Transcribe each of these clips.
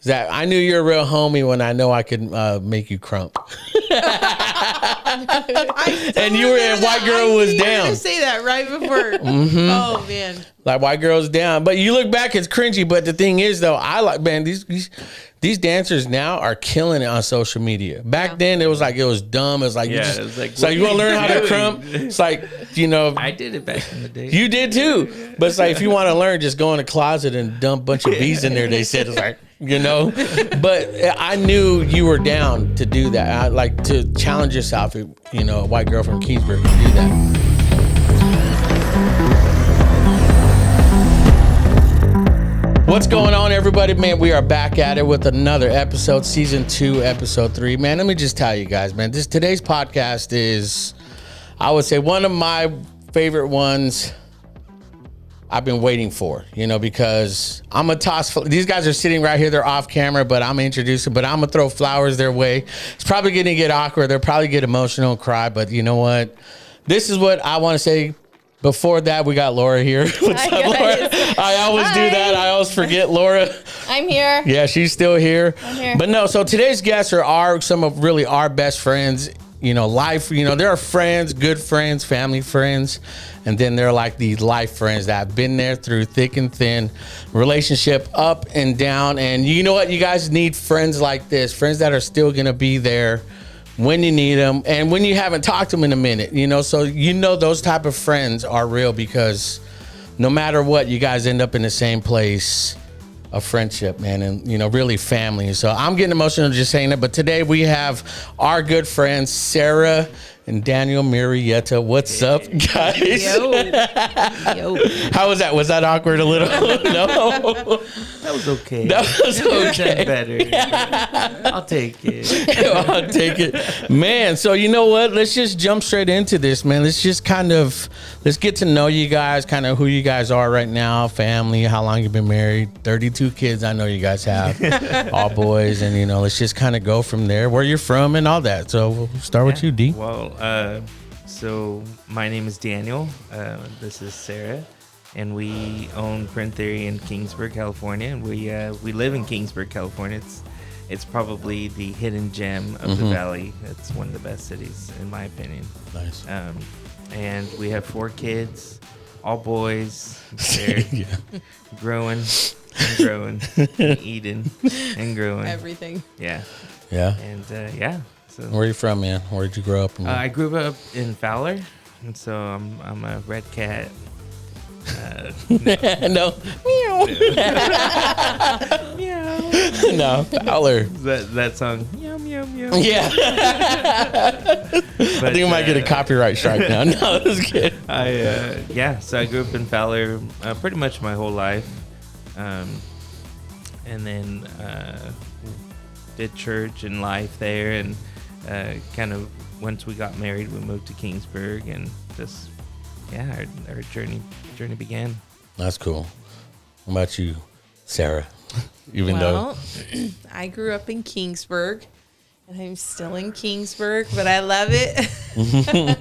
Zach, I knew you're a real homie when I know I could make you crump. And you were in White Girl Was Down. I say that right before. Oh man, like White Girl's Down. But you look back, it's cringy. But the thing is, though, I like, man, these dancers now are killing it on social media. Back then, it was dumb. It was like, it was like, it's like you want to learn how to crump. It's like, I did it back in the day. You did too. But it's like, if you want to learn, just go in the closet and dump a bunch of bees in there. They said it's like, but I knew you were down to do that. I like to challenge yourself. A white girl from Kingsburg can do that. What's going on, everybody? Man, we are back at it with another episode, season 2, episode 3. Man, let me just tell you guys, man, today's podcast is, I would say, one of my favorite ones I've been waiting for, because I'm going to toss, these guys are sitting right here, they're off camera, but I'm going to introduce them, but I'm going to throw flowers their way. It's probably going to get awkward. They'll probably get emotional and cry, but you know what? This is what I want to say. Before that, we got Laura here. What's up, Laura? I always do that. I always forget Laura. I'm here. Yeah, she's still here. I'm here. But no, so today's guests are some of really our best friends. Life, there are friends, good friends, family friends. And then there are like these life friends that have been there through thick and thin, relationship up and down. And you know what? You guys need friends like this, friends that are still going to be there when you need them and when you haven't talked to them in a minute, so those type of friends are real because no matter what, you guys end up in the same place of friendship, man, and really family. So I'm getting emotional just saying that, but today we have our good friends Sarah and Daniel Murrieta. What's up, guys? Yo. How was that? Was that awkward a little? No. That was okay. That was okay. Better. I'll take it. I'll take it. Man, so you know what? Let's just jump straight into this, man. Let's just let's get to know you guys, kind of who you guys are right now, family, how long you've been married, 32 kids I know you guys have, all boys, and let's just kind of go from there, where you're from and all that. So we'll start with you, D. Well, so my name is Daniel. This is Sarah. And we own Print Theory in Kingsburg, California. And we live in Kingsburg, California. It's probably the hidden gem of the valley. It's one of the best cities, in my opinion. Nice. And we have 4 kids, all boys. They're growing and growing and eating and growing. everything. Yeah. Yeah. And So where are you from, man? Where did you grow up? I grew up in Fowler, and so I'm a red cat. No. Meow. Meow. No, Fowler. That song. Meow meow meow. Yeah. I think we might get a copyright strike now. No, it was good. So I grew up in Fowler pretty much my whole life, and then did church and life there, and kind of once we got married, we moved to Kingsburg, and just our journey began. That's cool. What about you, Sarah? I grew up in Kingsburg, and I'm still in Kingsburg, but I love it.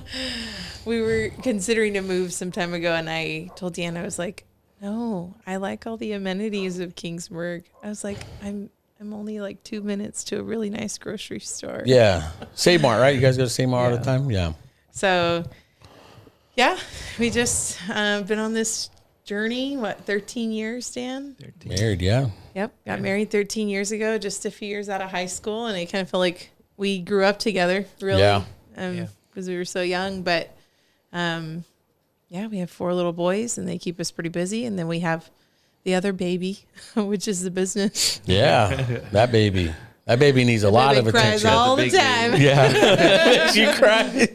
We were considering to move some time ago, and I told Deanna, I was like, no, I like all the amenities of Kingsburg. I was like, I'm only like 2 minutes to a really nice grocery store. Yeah. Save-Mart, right? You guys go to Save-Mart all the time? Yeah. So, we just been on this journey, 13 years, Dan? 13. Married, yeah. Yep. Got married 13 years ago, just a few years out of high school. And I kind of feel like we grew up together, really. Yeah. Because we were so young. But, we have 4 little boys, and they keep us pretty busy. And then we have the other baby, which is the business. Yeah. That baby needs a lot of cries attention. all the time. Yeah. She cries.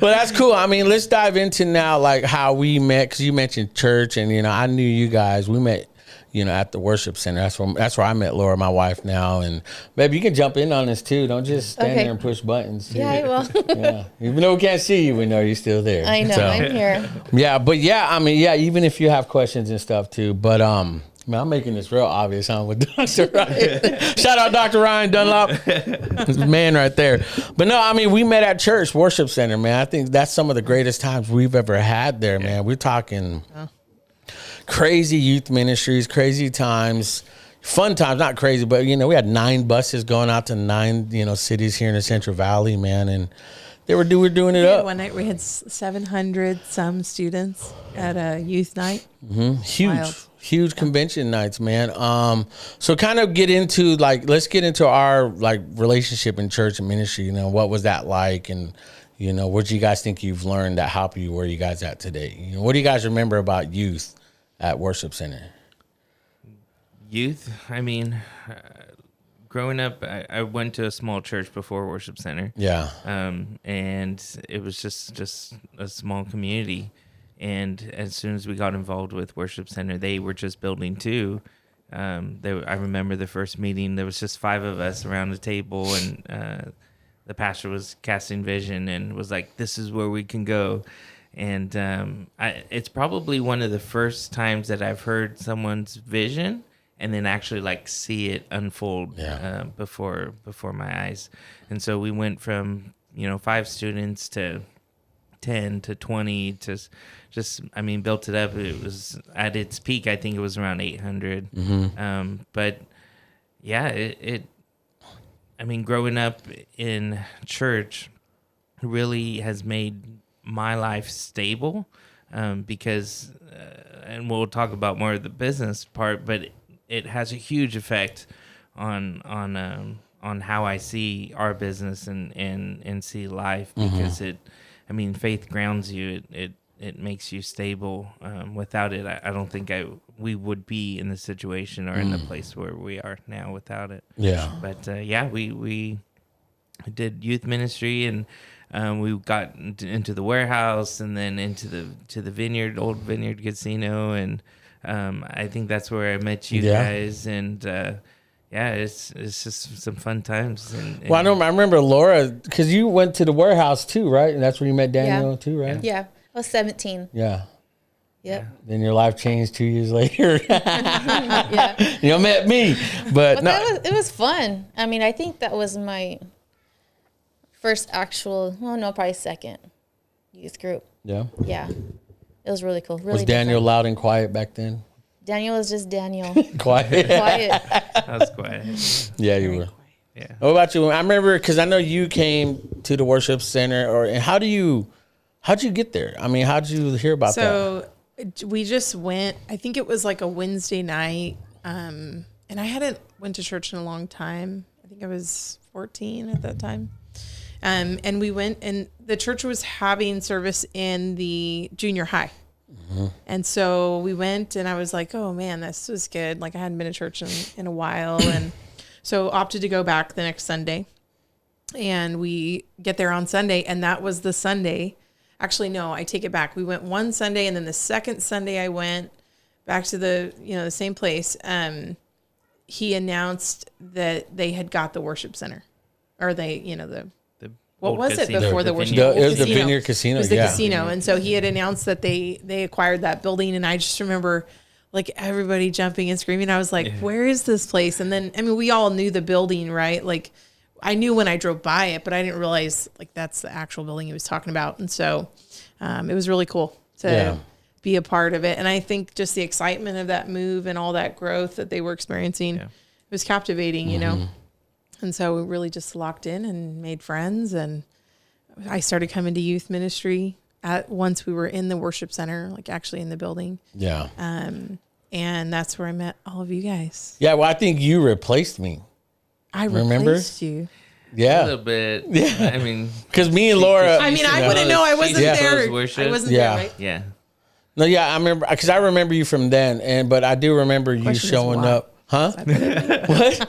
Well, that's cool. I mean, let's dive into now, like how we met, because you mentioned church, and, I knew you guys. We met, at the worship center. That's where I met Laura, my wife now. And, baby, you can jump in on this, too. Don't just stand there and push buttons. Yeah, I will. Yeah. Even though we can't see you, we know you're still there. I know, I'm here. Yeah, but even if you have questions and stuff, too. But, man, I'm making this real obvious, with Dr. Ryan. Shout out Dr. Ryan Dunlop. This man right there. But no, we met at church, worship center, man. I think that's some of the greatest times we've ever had there, man. We're talking crazy youth ministries, crazy times. fun times, not crazy, but we had 9 buses going out to 9, cities here in the Central Valley, man, and we were doing it up. One night we had 700 some students at a youth night. Huge convention nights, man. So kind of let's get into our relationship in church and ministry. What was that like, and what do you guys think you've learned that helped you where you guys at today? What do you guys remember about youth at Worship Center? Youth, I mean, growing up, I went to a small church before Worship Center. Yeah. And it was just a small community. And as soon as we got involved with Worship Center, they were just building too. I remember the first meeting, there was just 5 of us around the table, and the pastor was casting vision and was like, this is where we can go. And it's probably one of the first times that I've heard someone's vision and then actually see it unfold before my eyes. And so we went from 5 students to 10 to 20 to built it up. It was at its peak, I think it was around 800. But yeah, growing up in church really has made my life stable, because and we'll talk about more of the business part, but it has a huge effect on how I see our business and see life, because faith grounds you. It makes you stable. Without it, I don't think we would be in the situation or in the place where we are now without it. Yeah. But we did youth ministry, and we got into the warehouse, and then into the vineyard, old vineyard casino, and I think that's where I met you guys, and it's just some fun times. Well, I remember Laura, because you went to the warehouse too, right? And that's where you met Daniel too, right? Yeah. I was 17. Yeah. Yep. Then your life changed 2 years later. Yeah. You met me, but no. It was fun. I think that was my first probably second youth group. Yeah. Yeah. It was really cool. Really was Daniel different. loud and quiet back then? Daniel was just Daniel. Quiet. Quiet. I was quiet. Yeah, you were. Yeah. What about you? I remember, because I know you came to the worship center, and how'd you get there? How'd you hear about that? So we just went, I think it was a Wednesday night. And I hadn't went to church in a long time. I think I was 14 at that time. And we went, and the church was having service in the junior high. And so we went, and I was like, oh man, this was good. I hadn't been to church in a while. And so opted to go back the next Sunday, and we get there on Sunday. And that was the Sunday. Actually, no, I take it back. We went one Sunday, and then the second Sunday I went back to the same place. He announced that they had got the worship center, or what was it before the worship? It was the Vineyard Casino. It was the casino, and so he had announced that they acquired that building, and I just remember everybody jumping and screaming. I was like, "Where is this place?" And then we all knew the building, right? I knew when I drove by it, but I didn't realize that's the actual building he was talking about. And so it was really cool to be a part of it. And I think just the excitement of that move and all that growth that they were experiencing, it was captivating, you know. And so we really just locked in and made friends. And I started coming to youth ministry once we were in the worship center, actually in the building. Yeah. And that's where I met all of you guys. Yeah, well, I think you replaced me. I replaced you. Yeah. A little bit. Yeah. Because me and Laura. I wouldn't know. I wasn't there. Worship. I wasn't there, right? Yeah. No, yeah, I remember, because I remember you from then, but I do remember you showing up. Huh? What?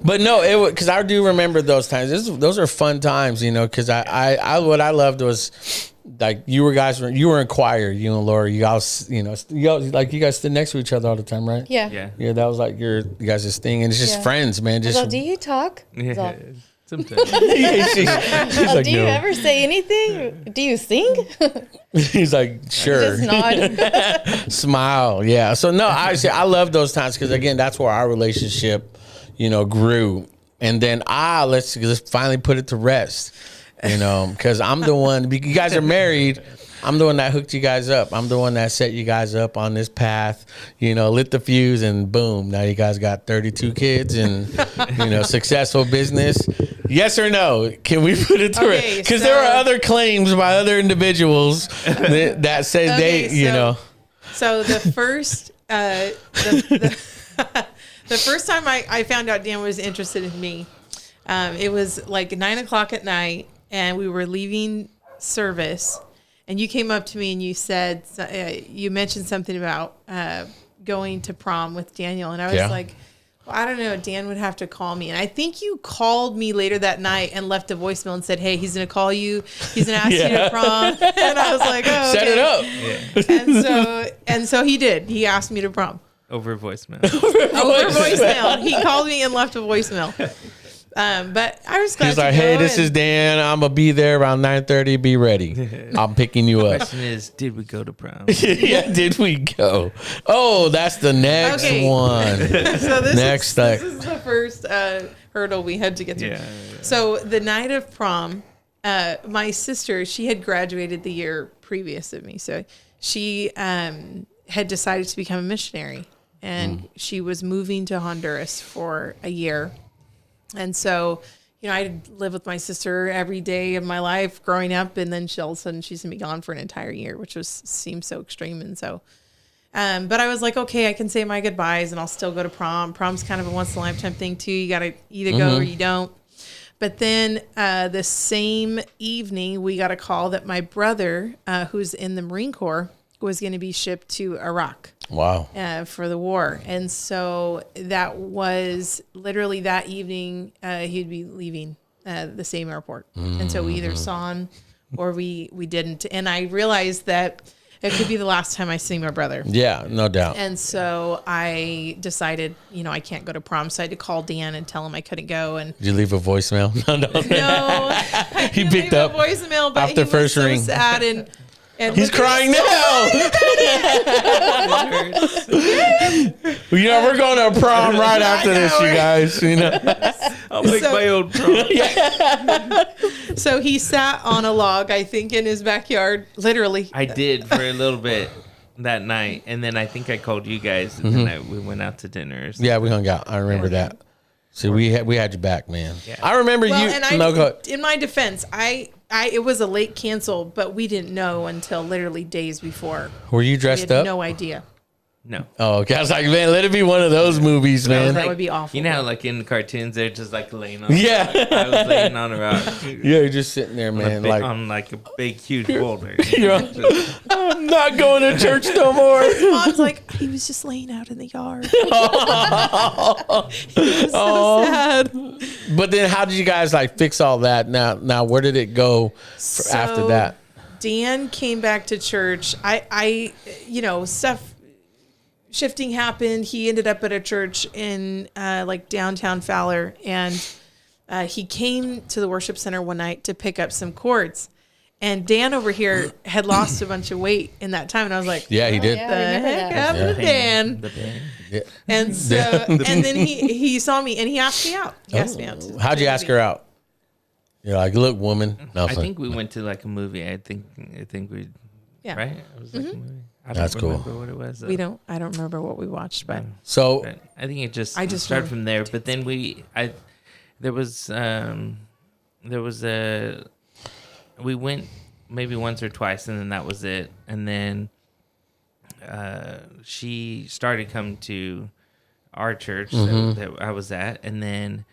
But no, because I do remember those times. Those are fun times, because I what I loved was you were in choir, you and Laura, you guys, you guys stood next to each other all the time, right? Yeah. Yeah, that was your guys' thing, and it's just friends, man. Just do you talk? Yeah. Sometimes. Do you ever say anything? Do you sing? He's like, sure. Just nod. Smile. Yeah. So no, I love those times, because again, that's where our relationship, grew. And then let's finally put it to rest, because I'm the one. You guys are married, I'm the one that hooked you guys up. I'm the one that set you guys up on this path, lit the fuse, and boom, now you guys got 32 kids and, successful business. Yes or no? Can we put it through it? Because there are other claims by other individuals that say So the first, the first time I found out Dan was interested in me, it was like 9:00 at night, and we were leaving service, and you came up to me and you said, you mentioned something about going to prom with Daniel, and I was like, well, I don't know, Dan would have to call me. And I think you called me later that night and left a voicemail and said, hey, he's going to call you. He's going to ask you to prom. And I was like, oh, okay. Set it up. Yeah. And so he did. He asked me to prom. Over voicemail. Over voicemail. He called me and left a voicemail. But I was glad He's like, hey, this is Dan. I'm going to be there around 9:30. Be ready. I'm picking you up. The question is, did we go to prom? Yeah, did we go? Oh, that's the next one. So this is the first hurdle we had to get through. Yeah. So the night of prom, my sister, she had graduated the year previous of me. So she had decided to become a missionary. And she was moving to Honduras for a year. And so, I lived with my sister every day of my life growing up, and then all of a sudden she's gonna be gone for an entire year, which seemed so extreme. And so, but I was like, okay, I can say my goodbyes and I'll still go to prom. Prom's kind of a once in a lifetime thing too. You got to either go or you don't. But then the same evening, we got a call that my brother, who's in the Marine Corps, was going to be shipped to Iraq. Wow. For the war. And so that was literally that evening, he'd be leaving the same airport. And so we either saw him or we didn't. And I realized that it could be the last time I see my brother. Yeah, no doubt. And so I decided, I can't go to prom. So I had to call Dan and tell him I couldn't go. And did you leave a voicemail? No. He picked up a voicemail, but after he first was ring. So sad and he's crying now. We're going to prom right after this, you guys. I'll make my own prom. So he sat on a log, I think, in his backyard, literally. I did for a little bit that night, and then I think I called you guys, and then we went out to dinner. Or something. Yeah, we hung out. I remember that. See, we had you back, man. Yeah. I remember you. And in my defense, it was a late cancel, but we didn't know until literally days before. Were you dressed up? No idea. No. Oh, okay. I was like, man, let it be one of those movies, man. That would be awful. You know how, like, in cartoons, they're just, like, laying on Yeah. I was laying on a rock. Yeah, you're just sitting there, man. On a big, huge boulder. I'm not going to church no more. His mom's like, he was just laying out in the yard. He was so sad. But then how did you guys, fix all that? Now where did it go after that? Dan came back to church. I stuff... Shifting happened. He ended up at a church in downtown Fowler, and he came to the worship center one night to pick up some cords. And Dan over here had lost a bunch of weight in that time, and I was like, "Yeah, he did." The heck happened to Dan? Yeah. And so, and then he saw me and he asked me out. He asked me out. How'd you ask her out? You're like, "Look, woman." No, I think we went to a movie. I think we. Yeah. Right. It was a movie. I That's don't remember what it was. I don't remember what we watched, but I think it just started remember. from there. But then we went maybe once or twice, and then that was it. And then she started coming to our church that I was at, and then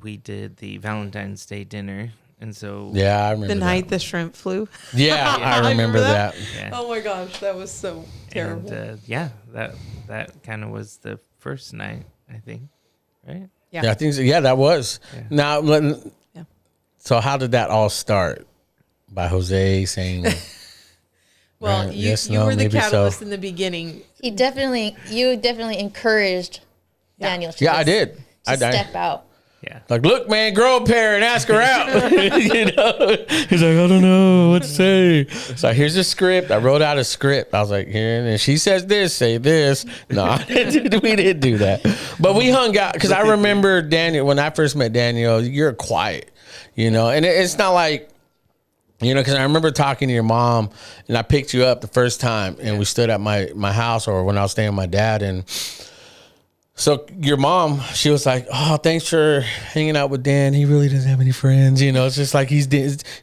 we did the Valentine's Day dinner. And so I remember the night the shrimp flew. Yeah, I remember that. Yeah. Oh my gosh, that was so terrible. And, that kind of was the first night, I think, right? Yeah, I think so. Yeah, that was. Yeah. Now, so how did that all start? By Jose saying, "Well, you were the catalyst in the beginning." You definitely encouraged Daniel. To I did. To step out. Yeah. Like, look, man, grow up here and ask her out. He's like, I don't know what to say. So here's a script. I wrote out a script. I was like, here, and she says this, say this. No, we didn't do that. But we hung out because I remember Daniel, when I first met Daniel, you're quiet, and it's not like You know, because I remember talking to your mom, and I picked you up the first time, and we stood at my house, or when I was staying with my dad, and so your mom, she was like, "Oh, thanks for hanging out with Dan. He really doesn't have any friends. You know, it's just like he's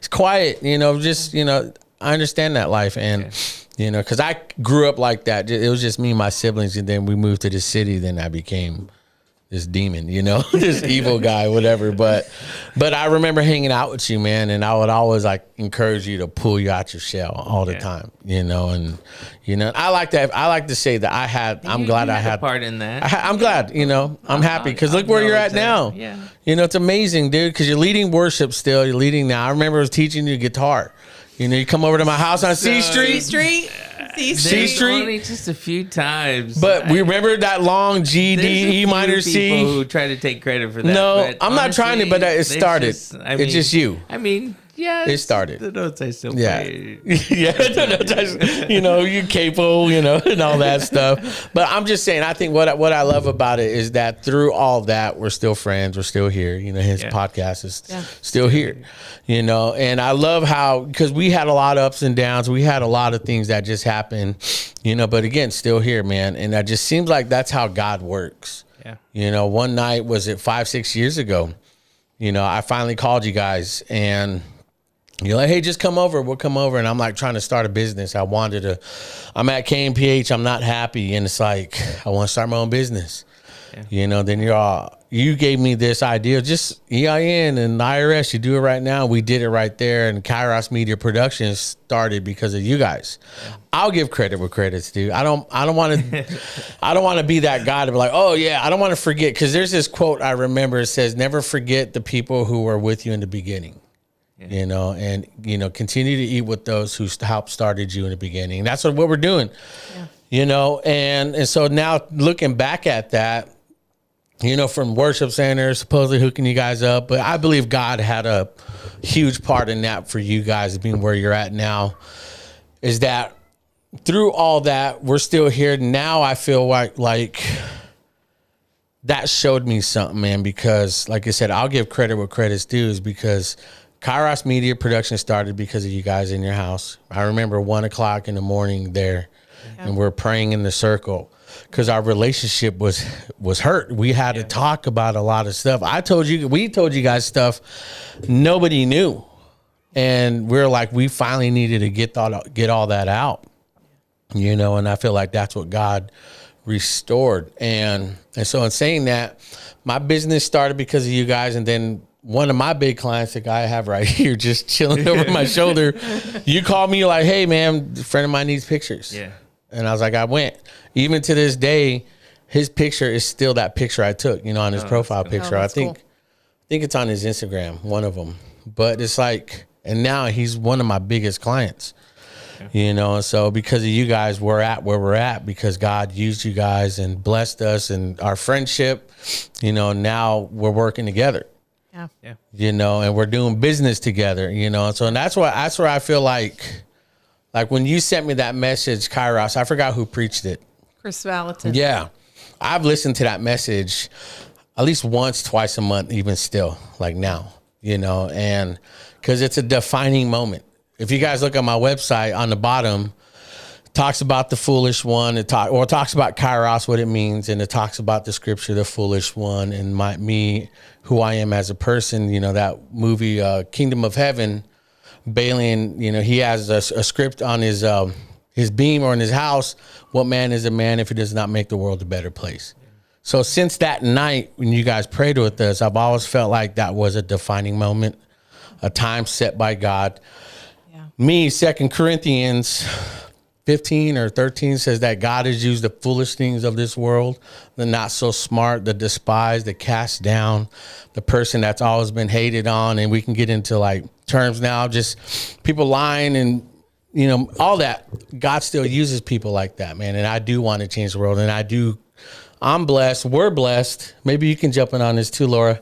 quiet. You know, just I understand that life, and you know, because I grew up like that. It was just me and my siblings, and then we moved to the city. Then I became this demon, you know, this evil guy, whatever. But I remember hanging out with you, man, and I would always like encourage you to pull you out your shell all the time, you know. And I like that. I like to say that I'm glad I had a part in that. I'm glad, you know. I'm happy because look where you're at now. Yeah, you know, it's amazing, dude. Because you're leading worship still. You're leading now. I remember I was teaching you guitar. You know, you come over to my house on C Street. C Street. Only just a few times. But we remember that long G, D, E minor C. People who try to take credit for that. No, but I'm not trying to, but it started. It's just you. I mean, yeah. It started. The notes I still Yeah. play. Yeah. You know, you capo, you know, and all that stuff. But I'm just saying, I think what I love about it is that through all that, we're still friends. We're still here. You know, his podcast is still here. You know, and I love how, because we had a lot of ups and downs. We had a lot of things that just happened, you know, but again, still here, man. And that just seems like that's how God works. Yeah. You know, one night, was it 5-6 years ago? You know, I finally called you guys, and you're like, hey, just come over. We'll come over. And I'm like trying to start a business. I'm at KMPH. I'm not happy. And it's like, I want to start my own business. Yeah. You know, then you gave me this idea, just EIN and IRS, you do it right now. We did it right there. And Kairos Media Productions started because of you guys. Yeah. I'll give credit where credit's due. I don't want to be that guy to be like, oh yeah, I don't want to forget. Cause there's this quote I remember. It says, never forget the people who were with you in the beginning. You know, and, you know, continue to eat with those who helped started you in the beginning. That's what we're doing, you know, and so now looking back at that, you know, from worship centers, supposedly hooking you guys up. But I believe God had a huge part in that for you guys being where you're at now, is that through all that, we're still here. Now I feel like that showed me something, man, because like I said, I'll give credit where credit's due, is because Kairos Media Production started because of you guys in your house. I remember 1:00 in the morning there, and we're praying in the circle because our relationship was hurt. We had to talk about a lot of stuff. We told you guys stuff nobody knew, and we're like, we finally needed to get all that out, you know. And I feel like that's what God restored. And so in saying that, my business started because of you guys, and then one of my big clients, the guy I have right here, just chilling over my shoulder, you called me, you're like, hey, man, a friend of mine needs pictures. Yeah. And I was like, I went. Even to this day, his picture is still that picture I took, you know, on his profile picture. I think it's on his Instagram, one of them. But it's like, and now he's one of my biggest clients, you know. And so because of you guys, we're at where we're at because God used you guys and blessed us and our friendship, you know. Now we're working together. Yeah. You know, and we're doing business together, you know. And so that's where I feel like when you sent me that message, Kairos, I forgot who preached it. Chris Valentin. Yeah. I've listened to that message at least once, twice a month, even still, like now, you know, and because it's a defining moment. If you guys look at my website on the bottom, talks about the foolish one. It talks about Kairos, what it means, and it talks about the scripture, the foolish one, and me, who I am as a person. You know, that movie, Kingdom of Heaven, Balian, you know, he has a script on his beam or in his house. What man is a man if he does not make the world a better place? So since that night when you guys prayed with us, I've always felt like that was a defining moment, a time set by God. Yeah. Me, 2 Corinthians 15 or 13 says that God has used the foolish things of this world, the not so smart, the despised, the cast down, the person that's always been hated on. And we can get into like terms now, just people lying and, you know, all that. God still uses people like that, man. And I do want to change the world. And I'm blessed. We're blessed. Maybe you can jump in on this too, Laura,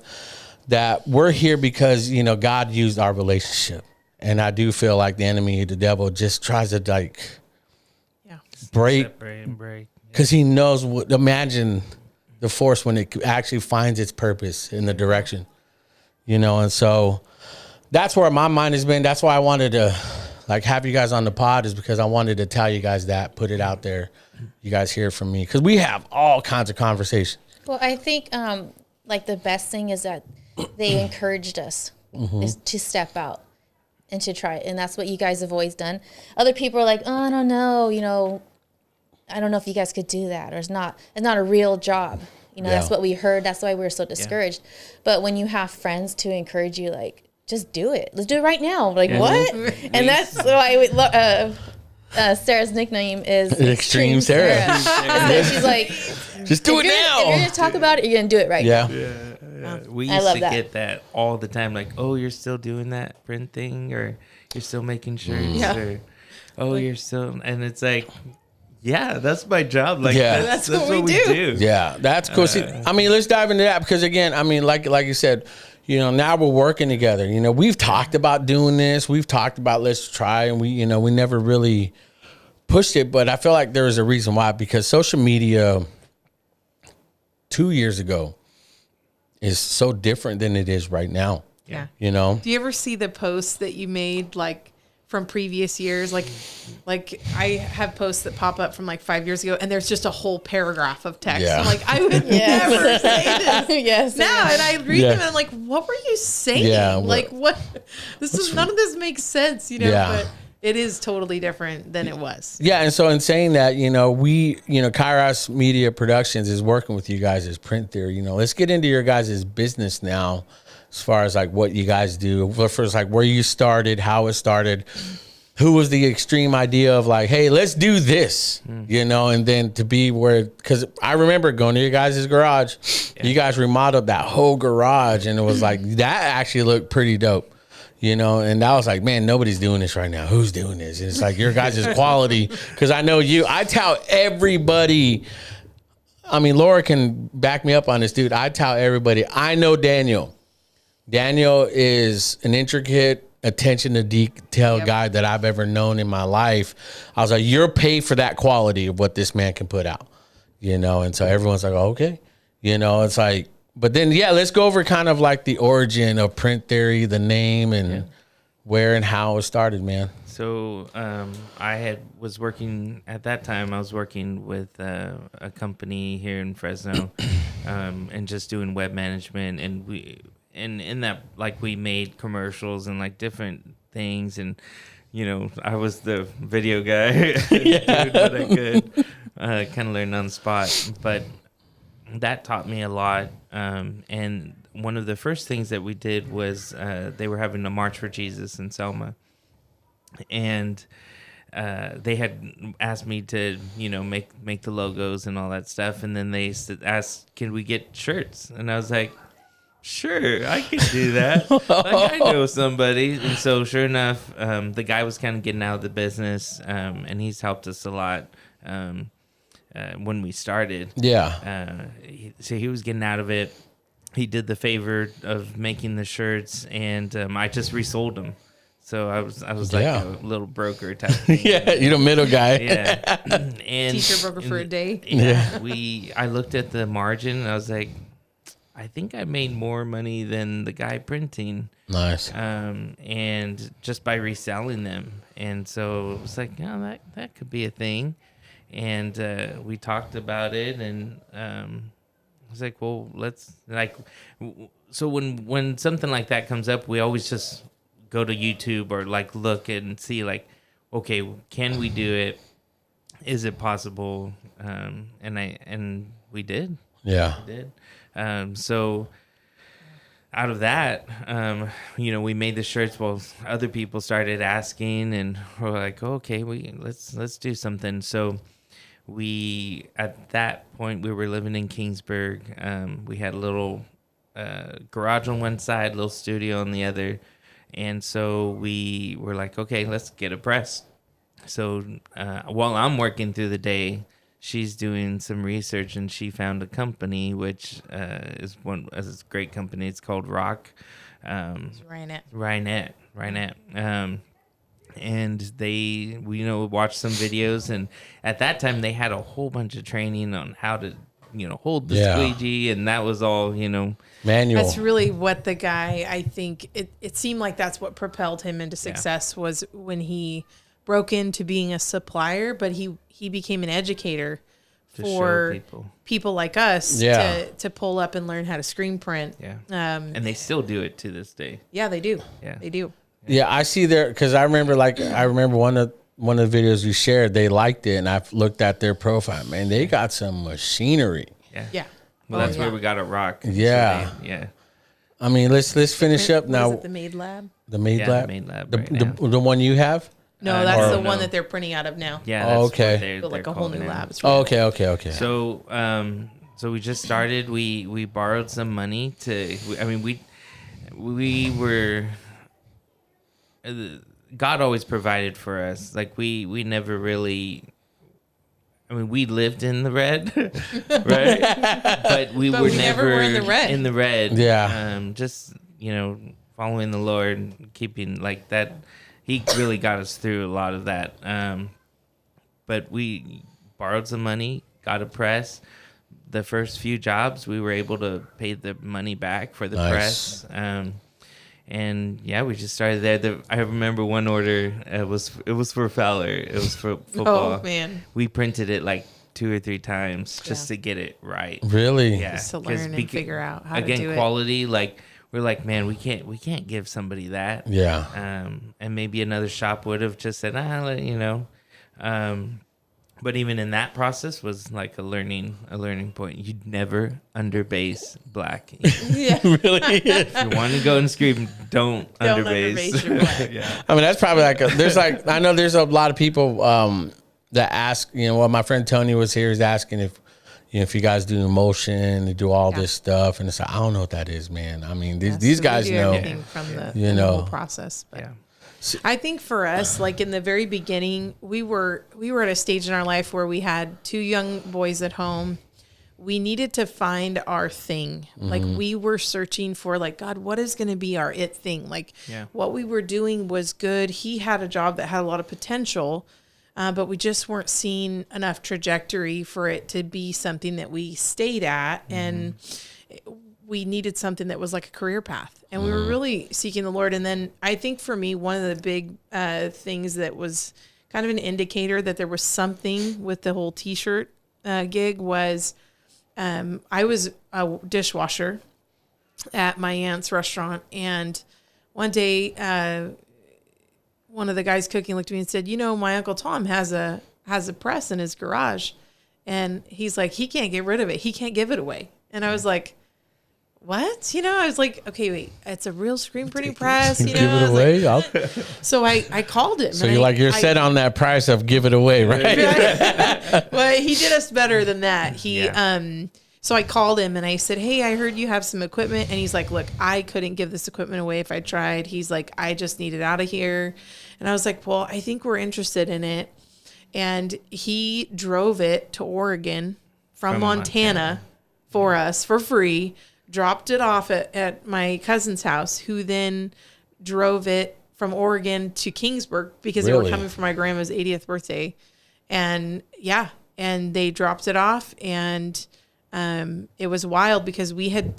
that we're here because, you know, God used our relationship. And I do feel like the enemy, the devil, just tries to like, break, because he knows imagine the force when it actually finds its purpose in the direction, you know. And so that's where my mind has been. That's why I wanted to like have you guys on the pod, is because I wanted to tell you guys that, put it out there. You guys hear from me, because we have all kinds of conversations. Well, I think like the best thing is that they encouraged us is to step out and to try it. And that's what you guys have always done. Other people are like, oh, I don't know, you know, I don't know if you guys could do that, or it's not a real job. You know, that's what we heard. That's why we were so discouraged. But when you have friends to encourage you, like, just do it. Let's do it right now. Like, what? And that's why Sarah's nickname is Extreme Sarah. So she's like, just do it now. If you're going to talk about it, you're going to do it right now. We I used love to that. get that all the time. Like, oh, you're still doing that print thing, or you're still making shirts, or oh, you're still, and it's like, yeah, that's my job. Like, that's what we do. Yeah, that's cool. See, I mean, let's dive into that, because again, I mean, like you said, you know, now we're working together. You know, we've talked about doing this. We've talked about let's try, and we never really pushed it. But I feel like there was a reason why, because social media 2 years ago is so different than it is right now. Yeah. You know? Do you ever see the posts that you made like from previous years? Like I have posts that pop up from like 5 years ago, and there's just a whole paragraph of text. Yeah. I'm like, I would never say this Yes. now. And I read them and I'm like, what were you saying? Yeah, like what? None of this makes sense, you know, Yeah. but it is totally different than it was. Yeah, and so in saying that, you know, Kairos Media Productions is working with you guys as Print Theory. You know, let's get into your guys' business now, as far as like what you guys do. First, like where you started, how it started, who was the extreme idea of like, hey, let's do this, you know, and then to be where, because I remember going to your guys' garage, you guys remodeled that whole garage, and it was like, that actually looked pretty dope. You know, and I was like, man, nobody's doing this right now. Who's doing this? And it's like your guys' quality, because I know you. I tell everybody, I mean, Laura can back me up on this, dude. I tell everybody, I know Daniel. Daniel is an intricate, attention to detail guy that I've ever known in my life. I was like, you're paid for that quality of what this man can put out, you know? And so everyone's like, okay, you know, it's like, but then, let's go over kind of like the origin of Print Theory, the name, and where and how it started, man. So was working at that time. I was working with a company here in Fresno, and just doing web management. And in that, like, we made commercials and like different things. And you know, I was the video guy, doing what I could, kind of learn on the spot, but that taught me a lot. And one of the first things that we did was they were having a March for Jesus in Selma. And they had asked me to, you know, make the logos and all that stuff. And then they asked, can we get shirts? And I was like, sure, I can do that. Like, I know somebody. And so sure enough, the guy was kind of getting out of the business, and he's helped us a lot. When we started, so he was getting out of it. He did the favor of making the shirts, and I just resold them. So I was like a little broker type thing. You're the middle guy. And teacher broker for a day. I looked at the margin, and I was like, I think I made more money than the guy printing. Nice. And just by reselling them, and so it was like, that could be a thing. And we talked about it, and I was like, well, let's, like, so when something like that comes up, we always just go to YouTube or like look and see, like, okay, can we do it? Is it possible? And we did. Yeah. We did. So out of that, you know, we made the shirts. Well, other people started asking, and we're like, okay, let's do something. So at that point, we were living in Kingsburg. We had a little garage on one side, little studio on the other. And so we were like, okay, let's get a press. So while I'm working through the day, she's doing some research, and she found a company, which is a great company. It's called Rock. It's Ryanette. And we watched some videos, and at that time they had a whole bunch of training on how to hold the Yeah. squeegee, and that was all, Manual. That's really what the guy, I think, it seemed like that's what propelled him into success was when he broke into being a supplier, but he became an educator for people like us to pull up and learn how to screen print. Yeah. And they still do it to this day. Yeah, they do. Yeah. They do. Yeah, I see there because I remember one of the videos you shared. They liked it, and I've looked at their profile. Man, they got some machinery. Yeah. Yeah. Well, that's where we got it rock. Yeah. So yeah. I mean, let's finish up What now. is it, the Made Lab? The Made Yeah, Lab. the Made Lab The, right now. the one you have. No, that's the no. one that they're printing out of now. Yeah. Oh, That's okay. what they're But like a whole calling new it. lab. It's Oh, really okay. So we just started. We borrowed some money to. We were. God always provided for us. Like we never really. We lived in the red, right? But we But were we never were in the red. In the red, Yeah. Just following the Lord, keeping like that. He really got us through a lot of that. But we borrowed some money, got a press. The first few jobs, we were able to pay the money back for the Nice. press. And yeah, we just started there. I remember one order. It was for Fowler. It was for football. Oh, man. We printed it like 2 or 3 times just to get it right. Really? Yeah, Just to 'cause learn and figure out how to again, do it. quality. Like we're like, man, we can't give somebody that. Yeah. And maybe another shop would have just said, but even in that process was like a learning point. You'd never underbase black. Yeah. Really? If you want to go and scream, don't underbase your black. Yeah. I mean, that's probably I know there's a lot of people that ask, my friend Tony was here, he's asking if you guys do emotion, you do all this stuff. And it's like, I don't know what that is, man. I mean, these So we guys do know. everything from the whole process. But Yeah. I think for us, like in the very beginning, we were at a stage in our life where we had 2 young boys at home. We needed to find our thing. Like we were searching for like, God, what is going to be our it thing? Like what we were doing was good. He had a job that had a lot of potential, but we just weren't seeing enough trajectory for it to be something that we stayed at. And we needed something that was like a career path, and we were really seeking the Lord. And then I think for me, one of the big things that was kind of an indicator that there was something with the whole t-shirt gig was I was a dishwasher at my aunt's restaurant. And one day, one of the guys cooking looked at me and said, my Uncle Tom has a press in his garage. And he's like, he can't get rid of it. He can't give it away. And I was like, what? I was like, okay, wait, it's a real screen printing press. Give it away. So I called him. So you're set on that price of give it away, right? Well, he did us better than that. So I called him and I said, hey, I heard you have some equipment. And he's like, look, I couldn't give this equipment away if I tried. He's like, I just need it out of here. And I was like, well, I think we're interested in it. And he drove it to Oregon from Montana for us for free. Dropped it off at my cousin's house, who then drove it from Oregon to Kingsburg because they were coming for my grandma's 80th birthday. And and they dropped it off, and it was wild because we had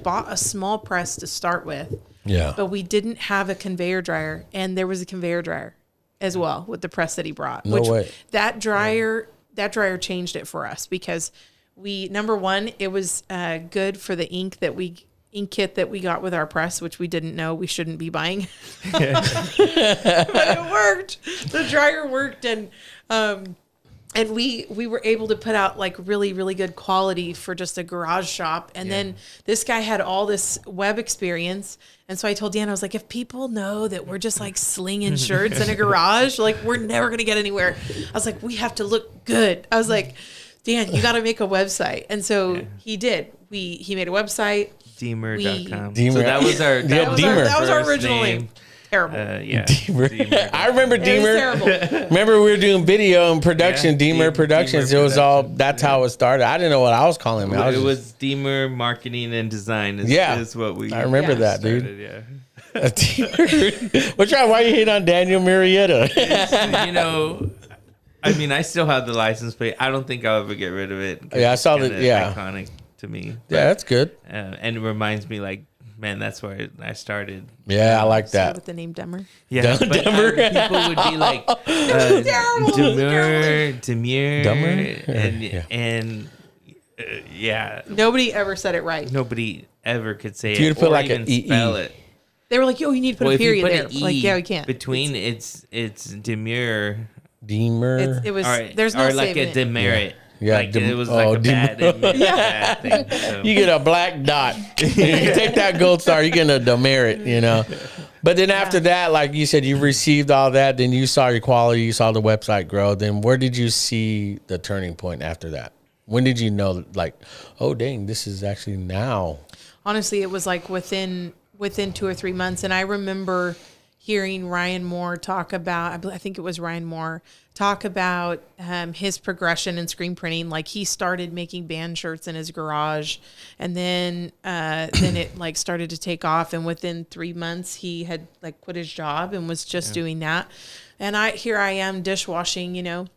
bought a small press to start with, but we didn't have a conveyor dryer, and there was a conveyor dryer as well with the press that he brought. No way. That dryer changed it for us because number one, it was good for the ink kit that we got with our press, which we didn't know we shouldn't be buying. But it worked. The dryer worked, and we were able to put out like really, really good quality for just a garage shop. And then this guy had all this web experience. And so I told Dan, I was like, if people know that we're just like slinging shirts in a garage, like we're never going to get anywhere. I was like, we have to look good. I was like, Dan, you got to make a website. And so he did. He made a website. Deemer.com. Deemer. So that was our That was our original name. Terrible. Deemer. I remember It was Deemer. terrible. Remember we were doing video and production, Yeah, Deemer Productions. Deemer It was all, that's how it started. I didn't know what I was calling it. It was Deemer Marketing and Design. Is what we. I remember that, started, dude. Yeah. Why you hate on Daniel Marietta? I mean, I still have the license plate. I don't think I'll ever get rid of it. Yeah, I saw it's the kinda iconic to me. Yeah, that's good. And it reminds me, like, man, that's where I started. Yeah, I like Started that. with the name Dumber. Yeah, but Dumber. people would be like, demure, Dumber? and yeah, Nobody ever said it right. nobody ever could say You'd it put or like even an EE. spell it. They were like, "Yo, you need to put Well, a if you period put there." an E Like, yeah, we can't. between it's demure, Deemer. It was. or, There's no or like saving a it. demerit. Yeah, like it was like a bad thing. So. You get a black dot. You take that gold star, you get a demerit, you know. But then after that, like you said, you received all that. Then you saw your quality, you saw the website grow. Then where did you see the turning point after that? When did you know, like, oh, dang, this is actually now? Honestly, it was like within 2 or 3 months, and I remember hearing Ryan Moore talk about. I think it was Ryan Moore talk about his progression in screen printing. Like he started making band shirts in his garage, and then it like started to take off. And within 3 months, he had like quit his job and was just doing that. And I am dishwashing, you know.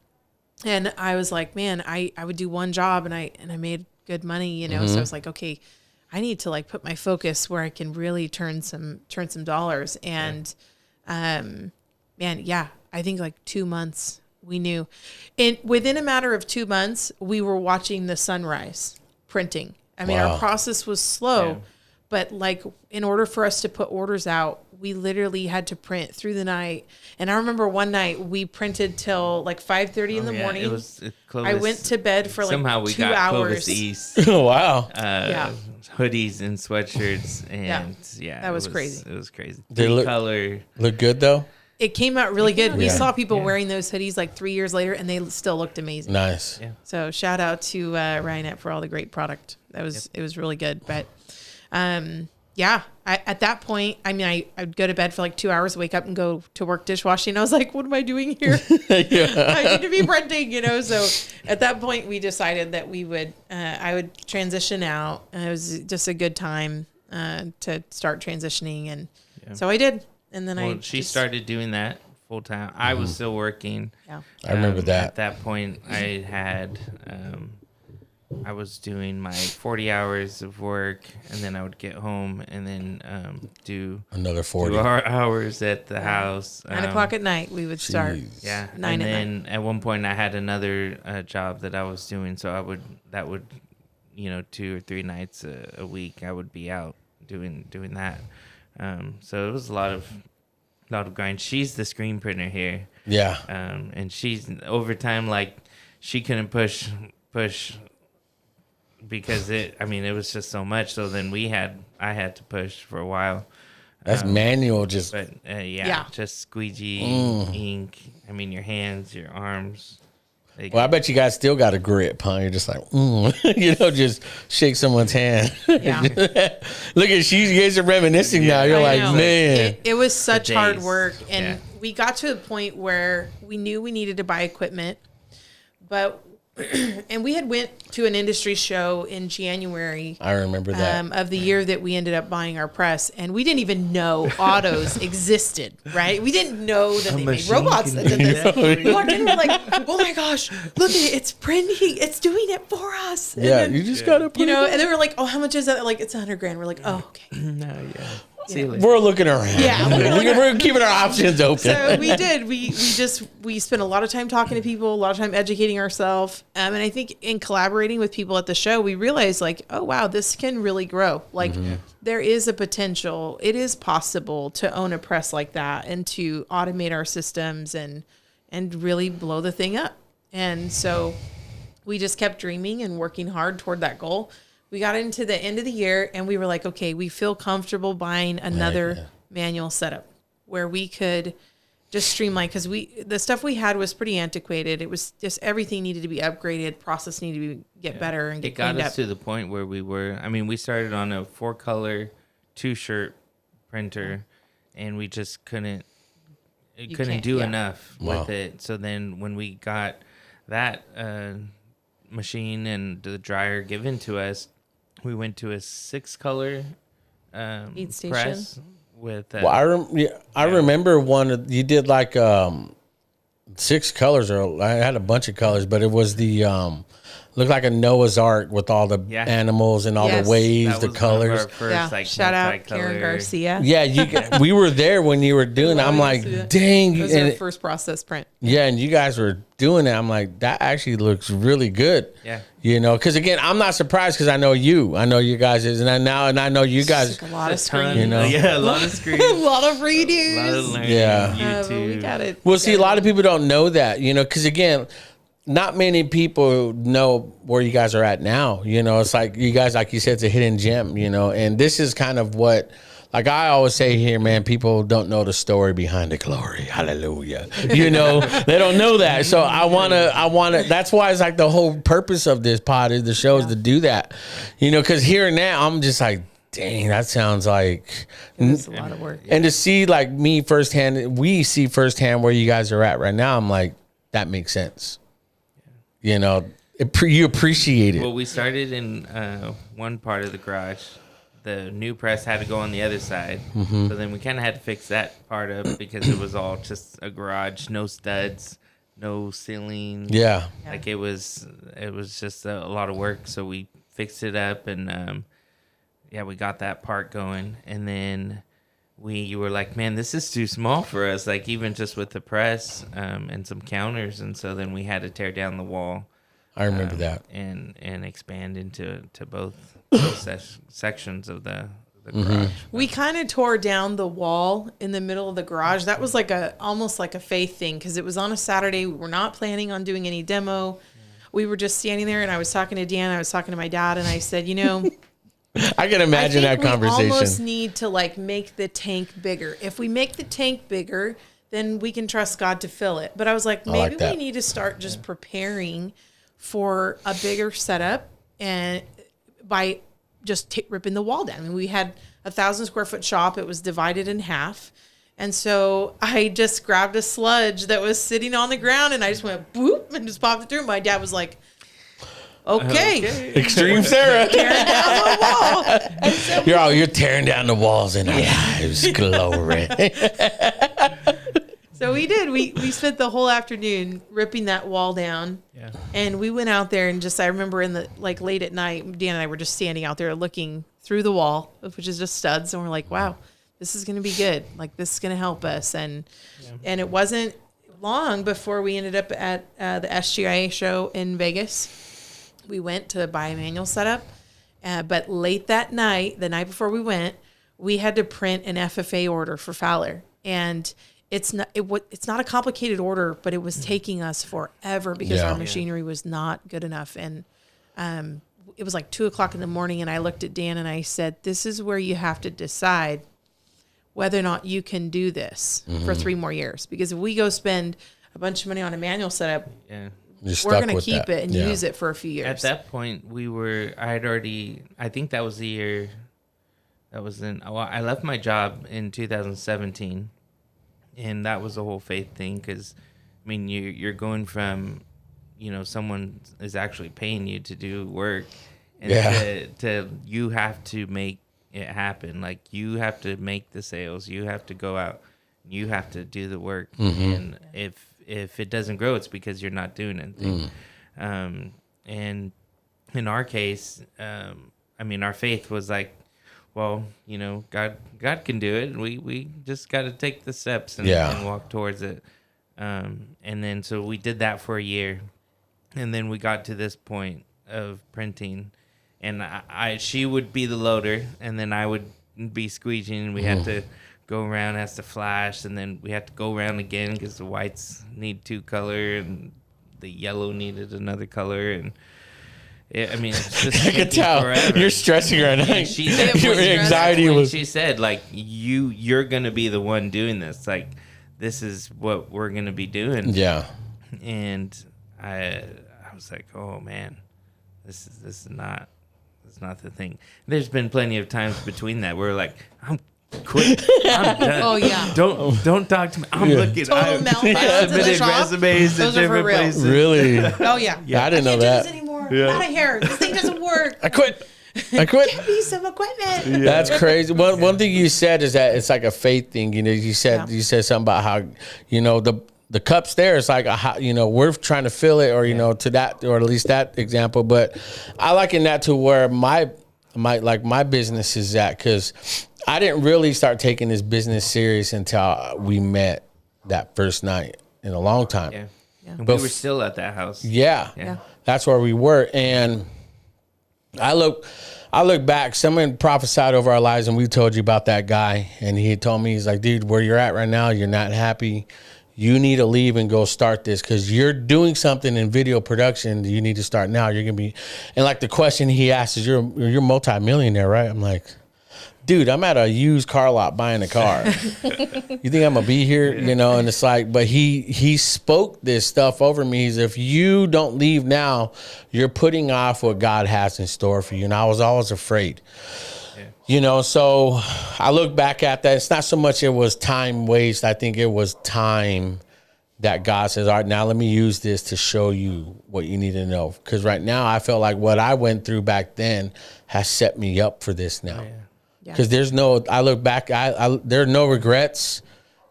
And I was like, man, I would do one job and I made good money, you know. So I was like, okay, I need to like put my focus where I can really turn some dollars. And man, yeah, I think like 2 months we knew. And within a matter of 2 months, we were watching the sunrise printing. I mean, Wow. our process was slow, Yeah. but like in order for us to put orders out, we literally had to print through the night. And I remember one night we printed till like 5:30 in the morning. It was I went to bed for like somehow we 2 got hours. Clovis East. Oh, wow. Yeah. Hoodies and sweatshirts, and yeah, That was crazy. It was crazy. They look- Color. Look good, though? It came out really good. We Yeah. saw people wearing those hoodies like 3 years later, and they still looked amazing. Nice. Yeah. So shout out to Ryanette for all the great product. It was really good. But yeah, at that point, I mean, I would go to bed for like 2 hours, wake up and go to work dishwashing. I was like, what am I doing here? I need to be printing, you know? So at that point we decided that I would transition out. It was just a good time to start transitioning. And so I did. And then She started doing that full time. I was still working. Yeah. I remember that. At that point, I had, I was doing my 40 hours of work, and then I would get home and then do Another 2 40. hours at the house. 9 o'clock at night, we would start. Jeez. Yeah, 9 and at then at one point I had another job that I was doing, so that would, 2 or 3 nights a week I would be out doing that. So it was a lot of grind. She's the screen printer here. Yeah. And she's overtime, like she couldn't push because it was just so much. So then I had to push for a while. That's manual, just. But Yeah. just squeegee, ink. I mean, your hands, your arms. Well, I bet you guys still got a grip, huh? You're just like, just shake someone's hand. Yeah. Look at you guys are reminiscing now. You're I like, know. man. It was such The hard days. work. And Yeah. we got to a point where we knew we needed to buy equipment, but, and we had went to an industry show in January I remember that. of the year that we ended up buying our press. And we didn't even know autos existed, right? We didn't know that they made machine robots can that did do this. that. We walked in, we're like, oh my gosh, look at it. It's printing. It's doing it for us. And Yeah, then, you just got to put you know, it. and they were like, oh, how much is that? Like, it's $100,000. We're like, oh, okay. No, yeah. See you later. We're looking around. Yeah. We're keeping our options open. So we did. We spent a lot of time talking to people, a lot of time educating ourselves. And I think in collaborating with people at the show, we realized like, oh wow, this can really grow. Like there is a potential. It is possible to own a press like that and to automate our systems and really blow the thing up. And so we just kept dreaming and working hard toward that goal. We got into the end of the year and we were like, okay, we feel comfortable buying another manual setup where we could just streamline, because the stuff we had was pretty antiquated. It was just everything needed to be upgraded, process needed to get better and get It got cleaned us up. to the point where we started on a 4-color 2-shirt printer, and we just couldn't can't, do yeah. enough Wow. with it. So then when we got that machine and the dryer given to us, we went to a 6-color Aid station. press with Well, I remember one. You did like 6 colors, or I had a bunch of colors, but it was the looked like a Noah's Ark with all the animals and all Yes. the waves, That the was one of our colors. first, Yeah. like, Shout out multicolor- Karen Garcia. Yeah, we were there when you were doing it. I'm like, dang. It was And our first process print. yeah, and you guys were doing it. I'm like, that actually looks really good. Yeah. You know, because again, I'm not surprised because I know you. I know you guys is, and I know you guys. Like a lot of A ton, screen. You know? Yeah, a lot of screens. A lot of A lot of redos. learning. Yeah. But we YouTube. got it. Well, see, a lot of people don't know that, you know, because again, not many people know where you guys are at now. You know, it's like you guys, like you said, it's a hidden gem, you know, and this is kind of what, like I always say here, man, people don't know the story behind the glory. Hallelujah. You know, they don't know that. So I want to, that's why it's like the whole purpose of this pod is the show is to do that, you know, because here and now I'm just like, dang, that sounds like, It's a lot of work. and to see like me firsthand, we see firsthand where you guys are at right now. I'm like, that makes sense. You know, you appreciate it. Well, we started in one part of the garage. The new press had to go on the other side. Mm-hmm. So then we kind of had to fix that part up because it was all just a garage, no studs, no ceiling. Yeah. Like it was just a lot of work. So we fixed it up and we got that part going. And then we were like, man, this is too small for us. Like even just with the press and some counters. And so then we had to tear down the wall. I remember that. And expand into both sections of the garage. We kind of tore down the wall in the middle of the garage. That was like almost like a faith thing because it was on a Saturday. We were not planning on doing any demo. We were just standing there, and I was talking to Dan. I was talking to my dad, and I said, you know, I can imagine that we conversation. almost need to like make the tank bigger. If we make the tank bigger, then we can trust God to fill it. But I was like, maybe that. we need to start just preparing for a bigger setup and by just ripping the wall down. I mean, we had 1,000 square foot shop. It was divided in half. And so I just grabbed a sludge that was sitting on the ground and I just went boop and just popped it through. My dad was like, okay. Extreme Sarah. Tearing down the wall. And so You're tearing down the walls in our lives. Glory. So we did. We spent the whole afternoon ripping that wall down. Yeah. And we went out there and just, I remember in the, like late at night, Dan and I were just standing out there looking through the wall, which is just studs. And we're like, wow, this is going to be good. Like this is going to help us. And it wasn't long before we ended up at the SGIA show in Vegas. We went to buy a manual setup. But late that night, the night before we went, we had to print an FFA order for Fowler. And it's not a complicated order, but it was taking us forever because our machinery was not good enough. And it was like 2:00 in the morning, and I looked at Dan and I said, "This is where you have to decide whether or not you can do this for 3 more years. Because if we go spend a bunch of money on a manual setup, we're going to keep it and use it for a few years." At that point, I think that was the year. I left my job in 2017. And that was the whole faith thing because, I mean, you're going from, you know, someone is actually paying you to do work and to you have to make it happen. Like, you have to make the sales. You have to go out. You have to do the work. Mm-hmm. And if it doesn't grow, it's because you're not doing anything. And in our case, I mean, our faith was like, well, you know, God can do it. We just got to take the steps and walk towards it. And then so we did that for a year, and then we got to this point of printing, and she would be the loader, and then I would be squeegeing, and we had to go around, has to flash, and then we had to go around again because the whites need 2 color and the yellow needed another color, and I mean, it's just I could tell forever. you're stressing right now. Your anxiety was. She said, like, you're gonna be the one doing this. Like, this is what we're gonna be doing. Yeah. And I was like, oh man, this is not the thing. There's been plenty of times between that where we're like, I'm quit. I'm done. Oh yeah. Don't talk to me. I'm looking. Total meltdown I in the submitted shop. resumes Those in are for different real. places. Really? Oh yeah. I didn't know Can't that. do this anymore. I'm out of here. This thing doesn't work. I quit. Get me some equipment. That's crazy. One thing you said is that it's like a faith thing. You know, you said something about how, you know, the cup's there. It's like, we're trying to fill it, or, to that, or at least that example. But I liken that to where my business is at, because I didn't really start taking this business serious until we met that first night in a long time. Yeah. Yeah. We were still at that house. Yeah. That's where we were. And I look back, someone prophesied over our lives, and we told you about that guy. And he told me, he's like, dude, where you're at right now, you're not happy. You need to leave and go start this, because you're doing something in video production. You need to start now. You're going to be, and like the question he asked is, you're multi-millionaire, right? I'm like, dude, I'm at a used car lot buying a car. You think I'm going to be here? And it's like, but he spoke this stuff over me. He's, if you don't leave now, you're putting off what God has in store for you. And I was always afraid. So I look back at that. It's not so much it was time waste. I think it was time that God says, all right, now let me use this to show you what you need to know. Because right now I felt like what I went through back then has set me up for this now. Because I look back, there are no regrets.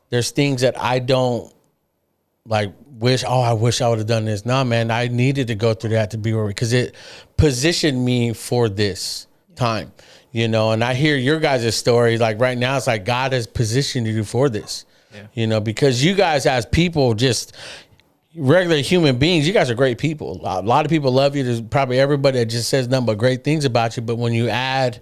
There's things that I don't like I wish I would have done this. Nah, man, I needed to go through that to be where, because it positioned me for this time. And I hear your guys' story. Like right now, it's like God has positioned you for this, because you guys as people, just regular human beings, you guys are great people. A lot of people love you. There's probably everybody that just says nothing but great things about you. But when you add,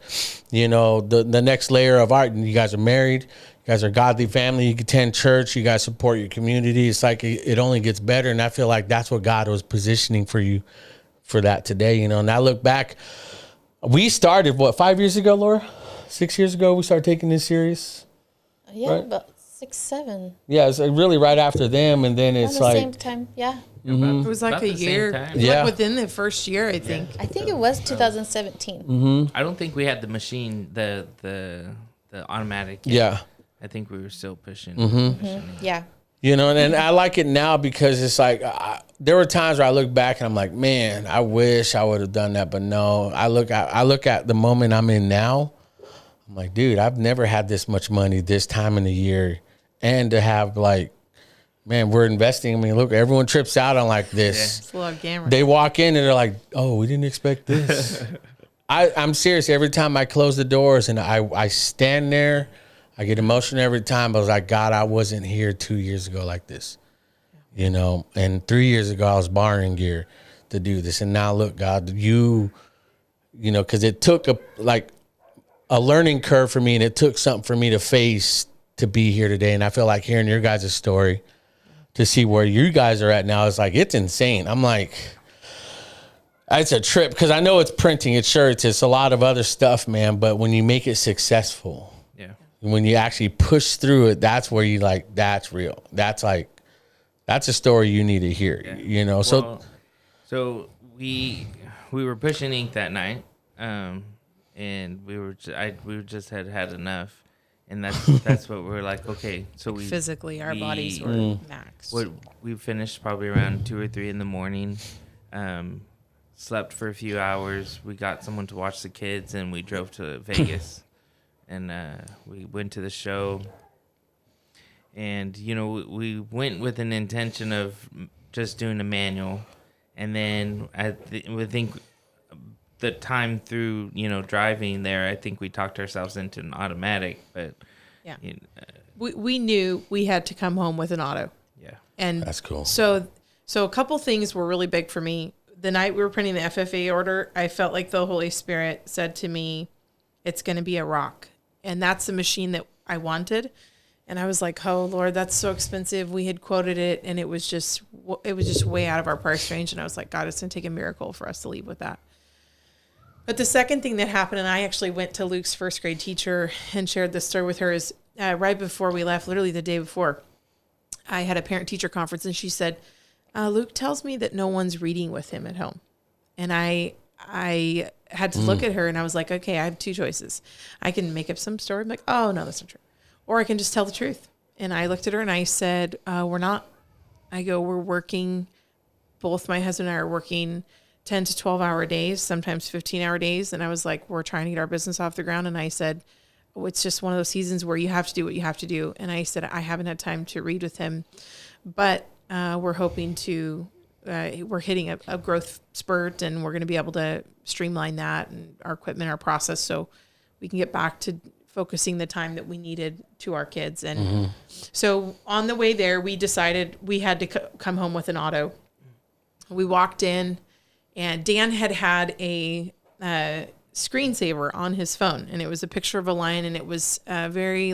the next layer of art, and you guys are married, you guys are a godly family, you attend church, you guys support your community. It's like it only gets better. And I feel like that's what God was positioning for you for that today, And I look back, we started, 5 years ago, Laura? 6 years ago, we started taking this serious? Yeah, right? about 6, 7. Yeah, it's really right after them, and then it's Around the like... same time, yeah. It was like a year. Yeah. Like within the first year, I think. I think it was 2017. Mm-hmm. I don't think we had the machine, the automatic yet. Yeah. I think we were still pushing. Yeah. And I like it now, because it's like there were times where I look back and I'm like, man, I wish I would have done that, but no. I look at the moment I'm in now. I'm like, dude, I've never had this much money this time in the year, and to have like, man, we're investing. I mean, look, everyone trips out on like this. It's a lot of gamers. They walk in and they're like, oh, we didn't expect this. I'm serious. Every time I close the doors and I stand there, I get emotional every time. I was like, God, I wasn't here 2 years ago like this, and 3 years ago I was borrowing gear to do this. And now look, God, because it took a learning curve for me, and it took something for me to face to be here today. And I feel like hearing your guys' story, to see where you guys are at now, is like, it's insane. I'm like, it's a trip, because I know it's printing, it's shirts, it's a lot of other stuff, man. But when you make it successful, when you actually push through it, that's where you like, that's real. That's a story you need to hear, Well, so we were pushing ink that night, and we just had enough, and that's what we're like. Okay, so we physically our bodies were maxed. We finished probably around 2 or 3 in the morning. Slept for a few hours. We got someone to watch the kids, and we drove to Vegas. And we went to the show, and we went with an intention of just doing a manual, and then we think the time through driving there, I think we talked ourselves into an automatic, but we knew we had to come home with an auto. Yeah, and that's cool. So a couple things were really big for me. The night we were printing the FFA order, I felt like the Holy Spirit said to me, "It's going to be a rock." And that's the machine that I wanted. And I was like, oh, Lord, that's so expensive. We had quoted it, and it was just way out of our price range. And I was like, God, it's going to take a miracle for us to leave with that. But the second thing that happened, and I actually went to Luke's first grade teacher and shared this story with her, is right before we left, literally the day before, I had a parent-teacher conference, and she said, Luke tells me that no one's reading with him at home. And I had to look at her, and I was like, okay, I have 2 choices. I can make up some story. I'm like, oh, no, that's not true. Or I can just tell the truth. And I looked at her and I said, we're not. I go, we're working. Both my husband and I are working 10 to 12 hour days, sometimes 15-hour days. And I was like, we're trying to get our business off the ground. And I said, it's just one of those seasons where you have to do what you have to do. And I said, I haven't had time to read with him, but we're hoping to, we're hitting a growth spurt, and we're going to be able to streamline that and our equipment, our process, so we can get back to focusing the time that we needed to our kids. And so on the way there, we decided we had to come home with an auto. We walked in, and Dan had a screensaver on his phone, and it was a picture of a lion, and it was very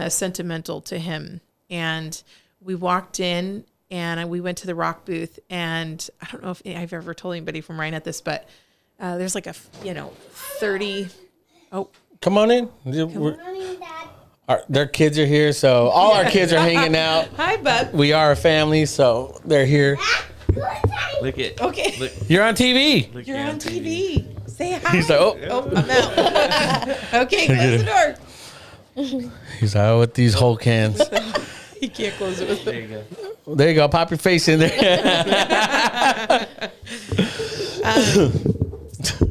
sentimental to him. And we walked in, and we went to the rock booth, and I don't know if I've ever told anybody from Ryan at this, but there's like 30. Oh, come on in. Their kids are here, so all our kids are hanging out. Hi, bud. We are a family, so they're here. Look at. Okay. Look, You're on TV. look, You're on TV. Say hi. He's like, oh. Oh, I'm out. Okay, close the door. He's like, oh, with these whole cans. He can't close it with there the. you go. There you go. Pop your face in there.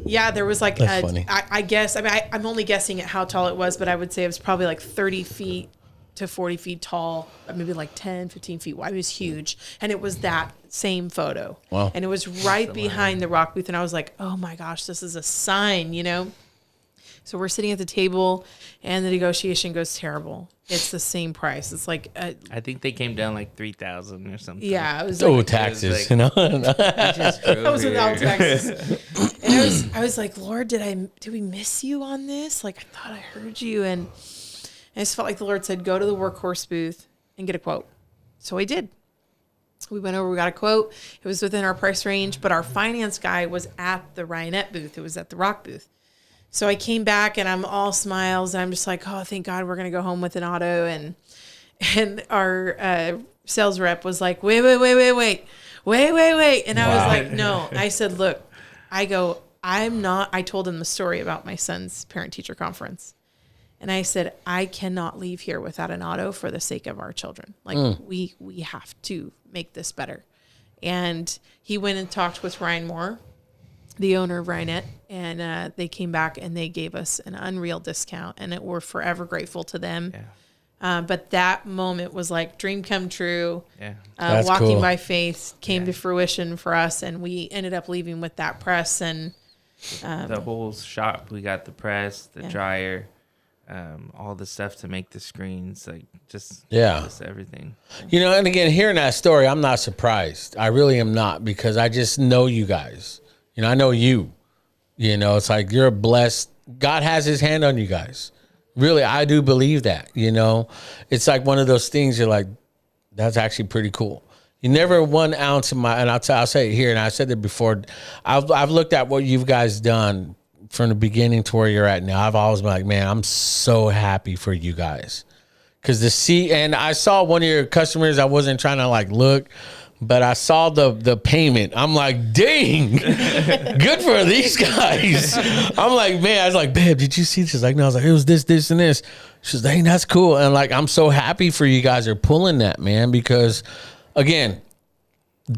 Yeah, there was like, That's funny. I guess, I'm only guessing at how tall it was, but I would say it was probably like 30 feet to 40 feet tall, maybe like 10, 15 feet wide. It was huge. And it was that same photo. Wow. And it was right behind the rock booth. And I was like, oh my gosh, this is a sign, So we're sitting at the table, and the negotiation goes terrible. It's the same price. It's like, I think they came down like 3,000 or something. yeah, it was Oh, like, taxes, like- Just Drove I was here. without taxes. And I was like, Lord, did we miss you on this? Like, I thought I heard you. And I just felt like the Lord said, go to the workhorse booth and get a quote. So I did. We went over, we got a quote. It was within our price range, but our finance guy was at the Ryanette booth. It was at the rock booth. So I came back, and I'm all smiles, and I'm just like, oh, thank God we're going to go home with an auto. And our sales rep was like, wait. And I was like, no. I said, look, I told him the story about my son's parent-teacher conference. And I said, I cannot leave here without an auto for the sake of our children. Like, we have to make this better. And he went and talked with Ryan Moore, the owner of Ryanette, and they came back and they gave us an unreal discount, and we're forever grateful to them. Yeah. But that moment was like dream come true. Yeah. That's Walking cool. by faith came to fruition for us, and we ended up leaving with that press and The whole shop. We got the press, the Yeah. dryer, all the stuff to make the screens, like just everything. And again, hearing that story, I'm not surprised. I really am not, because I just know you guys. I know you. It's like you're blessed. God has his hand on you guys. Really, I do believe that. It's like one of those things you're like, that's actually pretty cool. You never 1 ounce of and I'll say it here, and I said it before. I've looked at what you guys done from the beginning to where you're at now. I've always been like, man, I'm so happy for you guys. Because and I saw one of your customers, I wasn't trying to look, but I saw the payment. I'm like, dang, good for these guys. I'm like, man, I was like, babe, did you see this? She's like, no, I was like, it was this, and this. She's like, dang, that's cool. And I'm so happy for you guys are pulling that, man, because again,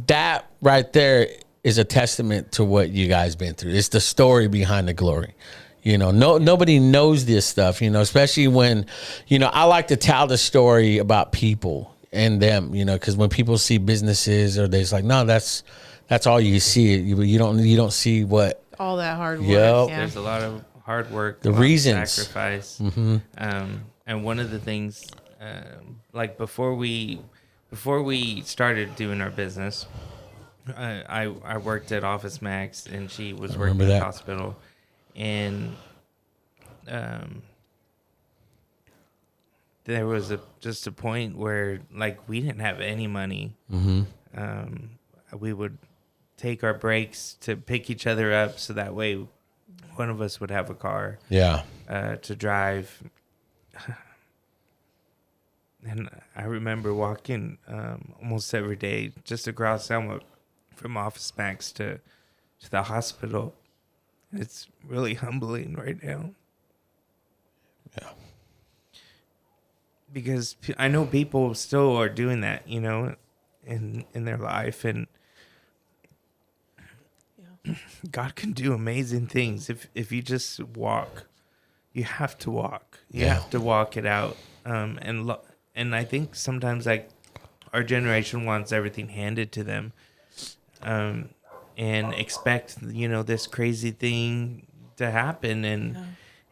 that right there is a testament to what you guys been through. It's the story behind the glory. Nobody knows this stuff, especially when, I like to tell the story about people and them, because when people see businesses or they're just like, no, that's all you see. You don't see what all that hard work. Yep. Yeah. There's a lot of hard work, The a lot of reasons. sacrifice. And one of the things, before we started doing our business, I worked at Office Max, and she was working remember at the that. hospital, and there was just a point where we didn't have any money. We would take our breaks to pick each other up, so that way one of us would have a car to drive. And I remember walking almost every day just across Selma from Office Max to the hospital. It's really humbling right now. Yeah. Because I know people still are doing that, in their life, and God can do amazing things if you just walk you have to walk. You Yeah. have to walk it out. And I think sometimes like our generation wants everything handed to them, and expect this crazy thing to happen.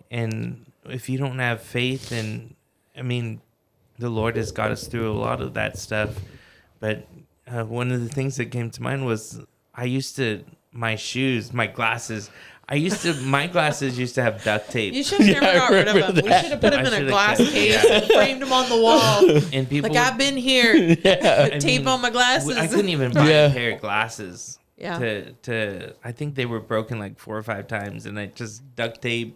And if you don't have faith, and I mean, the Lord has got us through a lot of that stuff. But one of the things that came to mind was my glasses. My glasses used to have duct tape. You should have never got rid of them. We should have put them in a glass case and framed them on the wall. And people Like, I've been here. Tape on my glasses. I couldn't even buy a pair of glasses. Yeah. I think they were broken like 4 or 5 times, and I just duct tape.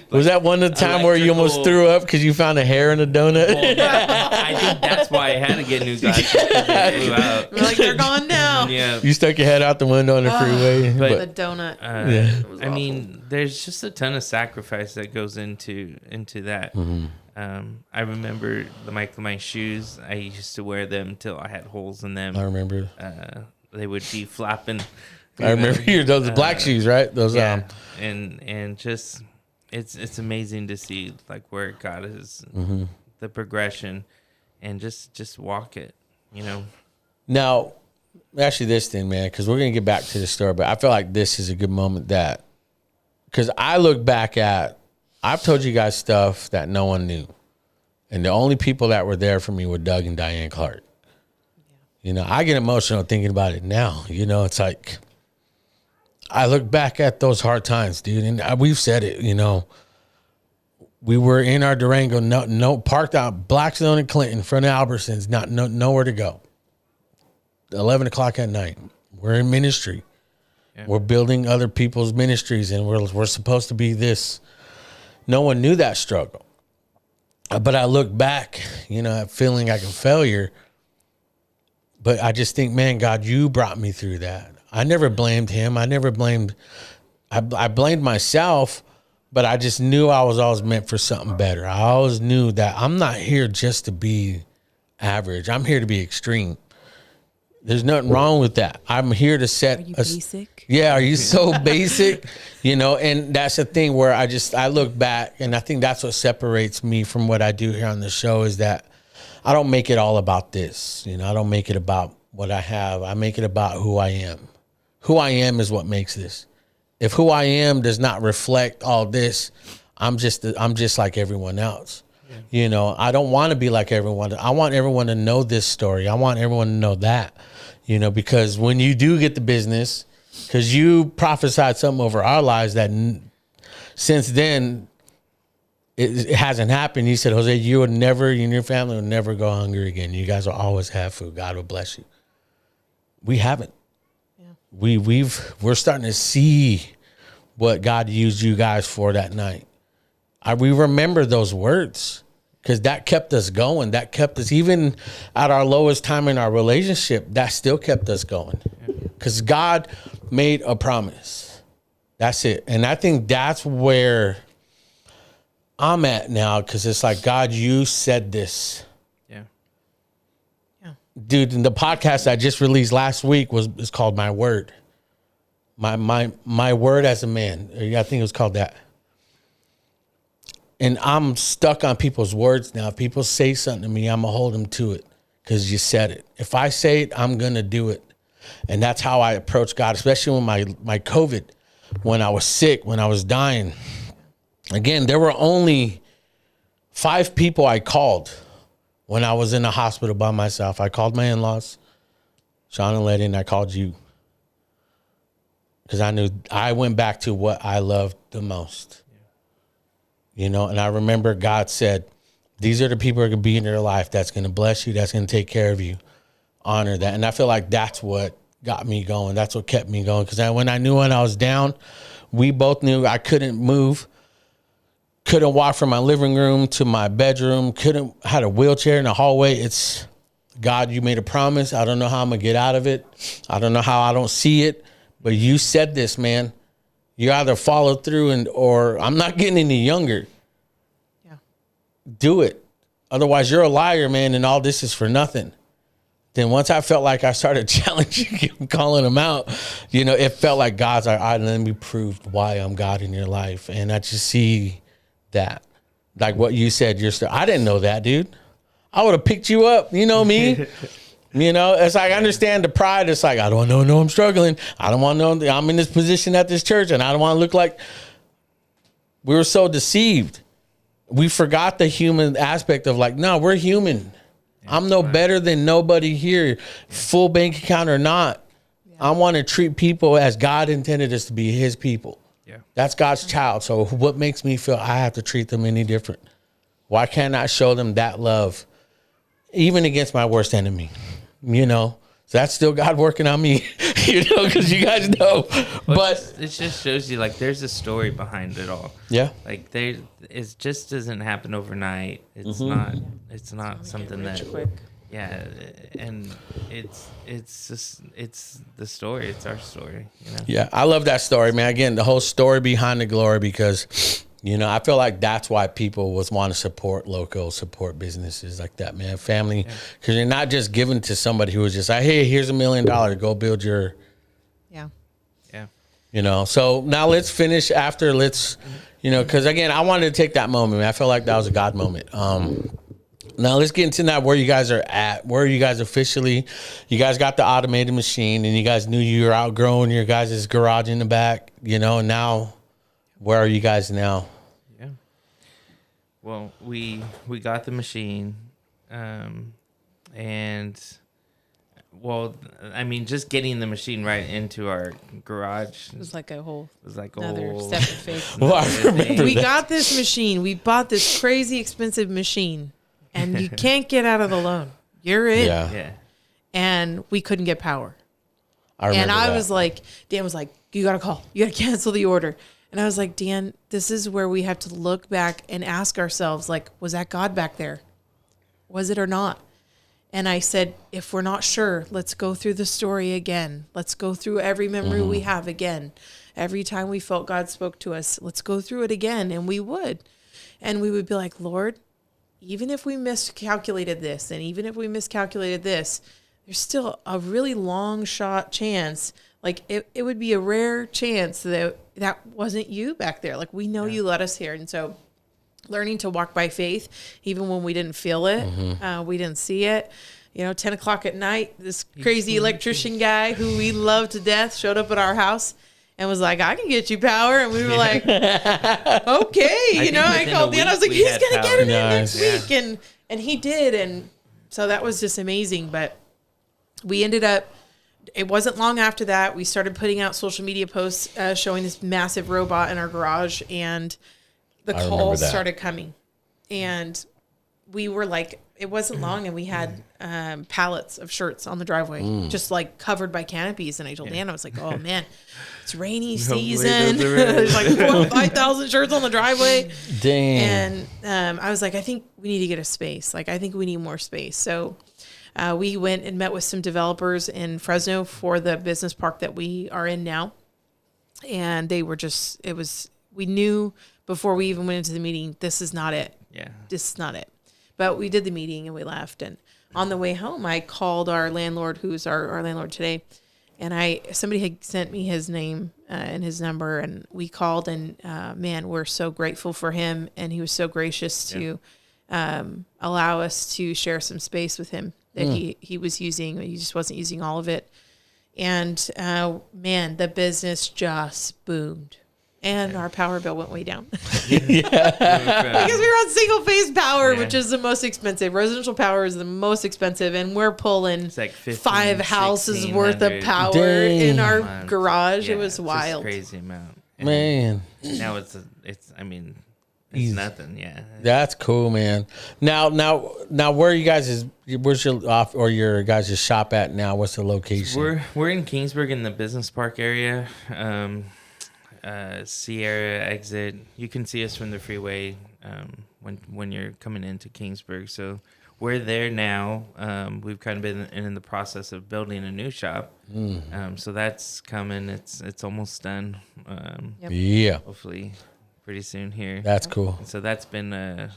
Was that one of the time where you almost threw up because you found a hair in a donut? Well, I think that's why I had to get new glasses. They flew out. We're like, they're gone now. Yeah. You stuck your head out the window on the freeway. The donut. Yeah. Was I awful. mean, there's just a ton of sacrifice that goes into that. I remember my shoes. I used to wear them till I had holes in them. I remember. They would be flapping. I remember those black shoes, right? Those Yeah, and just it's amazing to see like where God is, the progression, and just walk it. Now, actually, this thing, man, because we're gonna get back to the story, but I feel like this is a good moment because I look back at, I've told you guys stuff that no one knew, and the only people that were there for me were Doug and Diane Clark. I get emotional thinking about it now. It's like, I look back at those hard times, dude, and we've said it, we were in our Durango, no parked out Blackstone and Clinton in front of Albertsons, nowhere to go. 11 o'clock at night. We're in ministry. Yeah. We're building other people's ministries, and we're supposed to be this. No one knew that struggle. But I look back, feeling like a failure. But I just think, man, God, you brought me through that. I never blamed him. I blamed myself, but I just knew I was always meant for something better. I always knew that I'm not here just to be average. I'm here to be extreme. There's nothing wrong with that. I'm here to set. Are you basic? Yeah, are you so basic? And that's the thing where I look back, and I think that's what separates me from what I do here on the show is that I don't make it all about this. I don't make it about what I have. I make it about who I am. Who I am is what makes this. If who I am does not reflect all this, I'm just like everyone else. Yeah. I don't want to be like everyone. I want everyone to know this story. I want everyone to know that, because when you do get the business, because you prophesied something over our lives that since then, it hasn't happened. He said, Jose, you and your family will never go hungry again. You guys will always have food. God will bless you. We haven't. Yeah. We're starting to see what God used you guys for that night. We remember those words because that kept us going. That kept us, even at our lowest time in our relationship, that still kept us going because God made a promise. That's it. And I think that's where I'm at now because it's like, God, you said this. Yeah. Dude, the podcast I just released last week is called My Word. My Word as a Man. I think it was called that. And I'm stuck on people's words now. If people say something to me, I'm going to hold them to it because you said it. If I say it, I'm going to do it. And that's how I approach God, especially when my COVID, when I was sick, when I was dying. Again, there were only 5 people I called when I was in the hospital by myself. I called my in-laws, Sean and Letty, and I called you. Because I knew I went back to what I loved the most. And I remember God said, these are the people who are going to be in your life that's going to bless you, that's going to take care of you. Honor that. And I feel like that's what got me going. That's what kept me going. Because when I was down, we both knew I couldn't move. Couldn't walk from my living room to my bedroom. Had a wheelchair in the hallway. It's, God, you made a promise. I don't know how I'm going to get out of it. I don't know how I don't see it. But you said this, man. You either follow through or I'm not getting any younger. Yeah. Do it. Otherwise, you're a liar, man, and all this is for nothing. Then once I felt like I started challenging him, calling him out, it felt like God's like, all right, let me prove why I'm God in your life. And I just see that. Like what you said, I didn't know that, dude. I would have picked you up. You know me. You know, it's like, I understand the pride. It's like, I don't want to know I'm struggling. I don't want to know I'm in this position at this church, and I don't want to look like. We were so deceived. We forgot the human aspect of like, no, we're human. I'm no better than nobody here, full bank account or not. I want to treat people as God intended us to be, his people. Yeah. That's God's child. So what makes me feel I have to treat them any different? Why can't I show them that love, even against my worst enemy? You know, so that's still God working on me, you know, because you guys know. But it just shows you, like, there's a story behind it all. Yeah. Like, it just doesn't happen overnight. It's not something that, quick. yeah, and it's the story. It's our story, you know? Yeah, I love that story, man. Again, the whole story behind the glory, because, you know, I feel like that's why people want to support support businesses like that, man. Family, because you're not just giving to somebody who was just like, hey, here's $1 million, go build your, Yeah. Yeah. you know. So now let's finish after, you know, because again, I wanted to take that moment, man. I felt like that was a God moment. Now let's get into that, where you guys are at. Where are you guys officially? You guys got the automated machine, and you guys knew you were outgrowing your guys' garage in the back, you know, and now where are you guys now? Yeah. Well, we got the machine, and well, I mean, just getting the machine right into our garage It was like a whole another step of faith. Well, I remember We that. got this machine. We bought this crazy expensive machine, and you can't get out of the loan. You're in. Yeah, Yeah. And we couldn't get power. I remember And I that. was like, Dan was like, you got to call. You got to cancel the order. And I was like, Dan, this is where we have to look back and ask ourselves, like, was that God back there? Was it or not? And I said, if we're not sure, let's go through the story again. Let's go through every memory we have again. Every time we felt God spoke to us, let's go through it again. And we would. And we would be like, Lord, even if we miscalculated this, and even if we miscalculated this, there's still a really long shot chance. Like it would be a rare chance that wasn't you back there. Like, we know you led us here. And so learning to walk by faith, even when we didn't feel it, we didn't see it. You know, 10 o'clock at night, this crazy electrician guy who we love to death showed up at our house and was like, I can get you power. And we were like, okay. You know, I called Dan. I was like, he's going to get it in next week. And he did. And so that was just amazing. But we ended up, it wasn't long after that, we started putting out social media posts showing this massive robot in our garage, and the calls started coming. And we were like, it wasn't long, and we had pallets of shirts on the driveway, just like covered by canopies. And I told Dan, I was like, oh man, it's rainy season. There's like 4,000 or 5,000 shirts on the driveway. Dang. And I was like, I think we need to get a space. Like, I think we need more space. So we went and met with some developers in Fresno for the business park that we are in now. And they were just, we knew before we even went into the meeting, this is not it. Yeah. This is not it. But we did the meeting and we left. And on the way home, I called our landlord, who's our landlord today. And somebody had sent me his name and his number, and we called, and man, we're so grateful for him. And he was so gracious to allow us to share some space with him that he was using. He just wasn't using all of it. And man, the business just boomed. And our power bill went way down. Because we were on single phase power, which is the most expensive. Residential power is the most expensive, and we're pulling It's like 5 houses worth of power in our garage. It was wild. It's a crazy amount. And Man. now it's nothing. Yeah. That's cool, man. Now, where you guys where's your guys' shop at now? What's the location? We're in Kingsburg in the business park area. Sierra exit. You can see us from the freeway when you're coming into Kingsburg. So we're there now. We've kind of been in the process of building a new shop. So that's coming. It's almost done. Yeah. Hopefully pretty soon here. That's cool. And so that's been a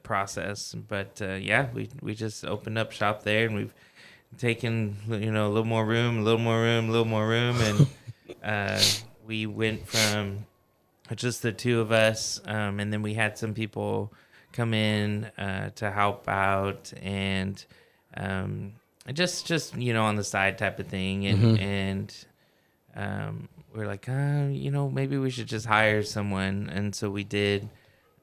process. But we just opened up shop there, and we've taken a little more room, and we went from just the two of us. And then we had some people come in to help out, and just on the side type of thing. And we're like, maybe we should just hire someone. And so we did.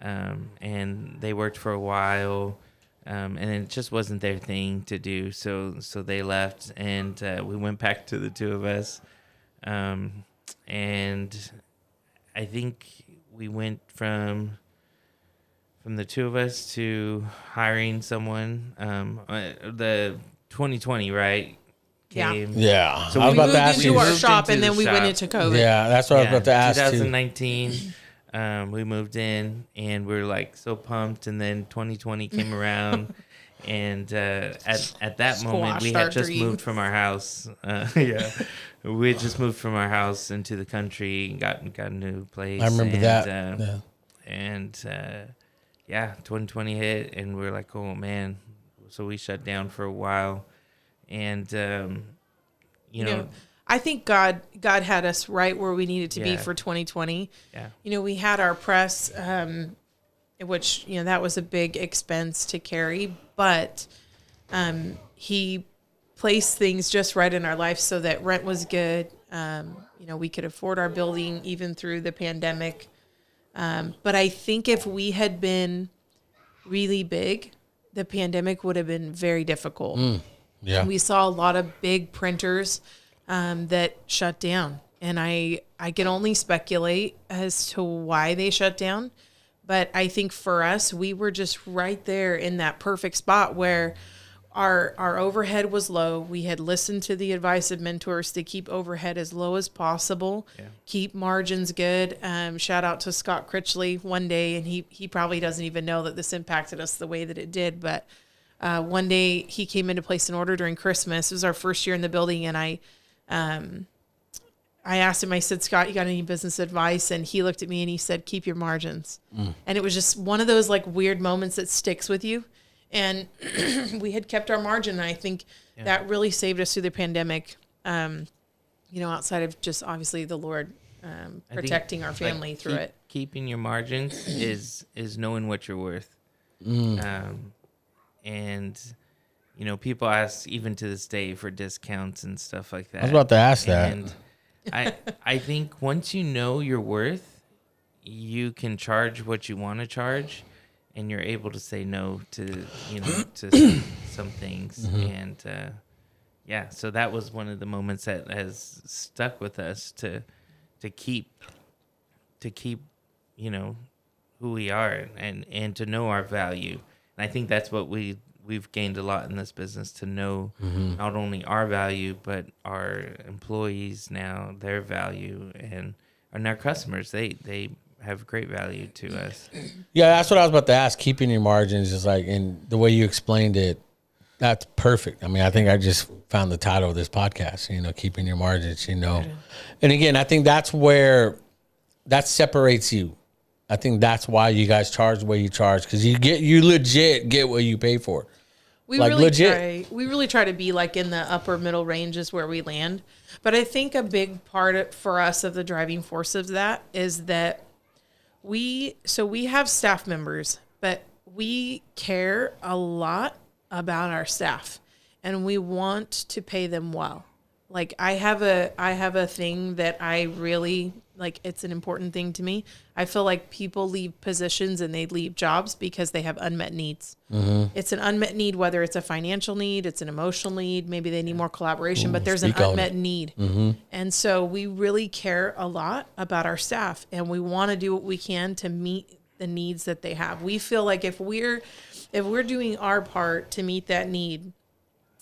And they worked for a while. And it just wasn't their thing to do. So they left, and we went back to the two of us. And I think we went from the two of us to hiring someone. The 2020, right? Yeah. So I was We about moved to ask into you. our moved shop, into and the then we went shop. into COVID. Yeah, that's what I was about to ask too. 2019, we moved in, and we were like so pumped. And then 2020 came around, and at that moment we Squashed our had just dreams. moved from our house. We had just moved from our house into the country and got a new place. I remember and, that. Yeah. And 2020 hit, and we were like, oh man. So we shut down for a while, and I think God had us right where we needed to be Yeah. for 2020. Yeah. We had our press, which, that was a big expense to carry, but he placed things just right in our life so that rent was good. We could afford our building even through the pandemic. But I think if we had been really big, the pandemic would have been very difficult. Yeah. We saw a lot of big printers that shut down. And I can only speculate as to why they shut down. But I think for us, we were just right there in that perfect spot where our overhead was low. We had listened to the advice of mentors to keep overhead as low as possible, keep margins good. Shout out to Scott Critchley one day, and he probably doesn't even know that this impacted us the way that it did. But one day he came in to place an order during Christmas. It was our first year in the building, and I asked him, I said, Scott, you got any business advice? And he looked at me and he said, keep your margins. And it was just one of those like weird moments that sticks with you. And we had kept our margin. And I think that really saved us through the pandemic. Outside of just obviously the Lord protecting our family through it. Keeping your margins is knowing what you're worth. And people ask even to this day for discounts and stuff like that. I was about to ask that. And I think once you know your worth, you can charge what you want to charge, and you're able to say no to to some things. And so that was one of the moments that has stuck with us to keep who we are and to know our value. And I think that's what we've gained a lot in this business, to know not only our value, but our employees now, their value, and our customers. They have great value to us. Yeah, that's what I was about to ask. Keeping your margins is like, and the way you explained it, that's perfect. I mean, I think I just found the title of this podcast, keeping your margins, And again, I think that's where that separates you. I think that's why you guys charge the way you charge, because you legit get what you pay for. We Like, really legit. we really try to be like in the upper middle ranges where we land. But I think a big part for us of the driving force of that is that we have staff members, but we care a lot about our staff, and we want to pay them well. Like I have a thing that I really like. It's an important thing to me. I feel like people leave positions and they leave jobs because they have unmet needs. It's an unmet need, whether it's a financial need, it's an emotional need, maybe they need more collaboration, but there's an unmet need. And so we really care a lot about our staff, and we want to do what we can to meet the needs that they have. We feel like if we're doing our part to meet that need,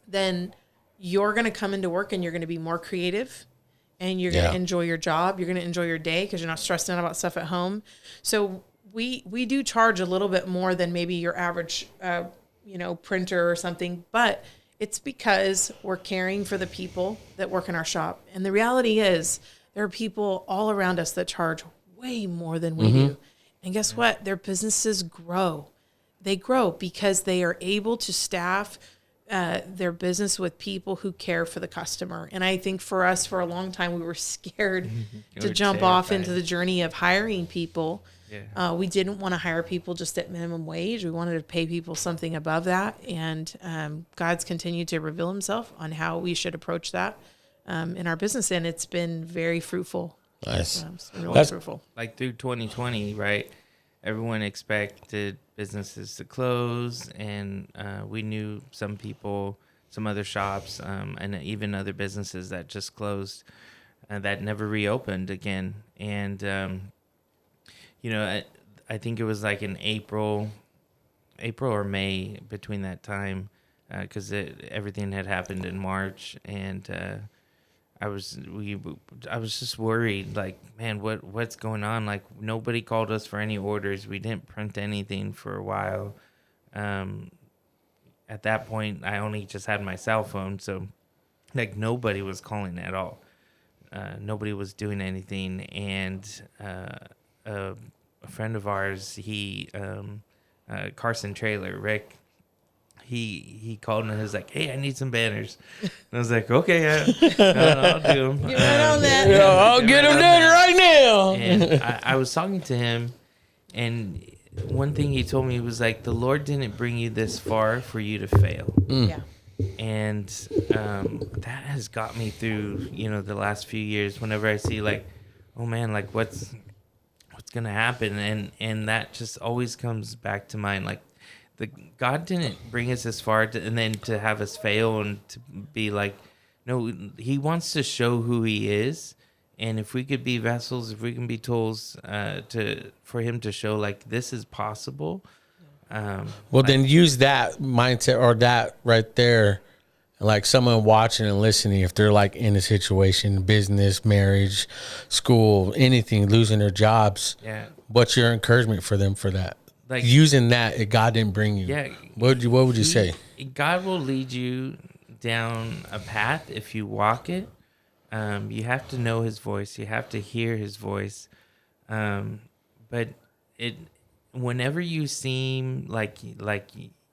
then you're going to come into work and you're going to be more creative, and you're going to enjoy your job. You're going to enjoy your day because you're not stressed out about stuff at home. So we do charge a little bit more than maybe your average, printer or something, but it's because we're caring for the people that work in our shop. And the reality is there are people all around us that charge way more than we do. And guess what? Their businesses grow. They grow because they are able to staff their business with people who care for the customer. And I think for us, for a long time, we were scared to jump off into the journey of hiring people. Yeah. We didn't want to hire people just at minimum wage. We wanted to pay people something above that. And God's continued to reveal himself on how we should approach that in our business. And it's been very fruitful. Nice. It's been really fruitful. Like through 2020, right? Everyone expected businesses to close, and we knew some people, some other shops, and even other businesses that just closed that never reopened again. And you know, I think it was like in April or May between that time, because everything had happened in March, and I was just worried, like, man, what's going on? Like, nobody called us for any orders. We didn't print anything for a while. At that point, I only just had my cell phone, so like nobody was calling at all. Nobody was doing anything, and a friend of ours, Carson Traylor, Rick, he called and he was like, "Hey, I need some banners." And I was like, "Okay, I'll do them." Get right on that. I'll get them done right now. And I was talking to him, and one thing he told me was like, "The Lord didn't bring you this far for you to fail." Yeah. And that has got me through, you know, the last few years. Whenever I see like, oh man, like what's gonna happen, and that just always comes back to mind. Like, God didn't bring us this far and then to have us fail and to be like, no, he wants to show who he is. And if we could be vessels, if we can be tools for him to show like this is possible. Then use that mindset or that right there. Like someone watching and listening, if they're like in a situation, business, marriage, school, anything, losing their jobs. Yeah. What's your encouragement for them for that? Like using that, God didn't bring you. Yeah. What would you say? God will lead you down a path if you walk it. You have to know his voice. You have to hear his voice. But whenever you seem like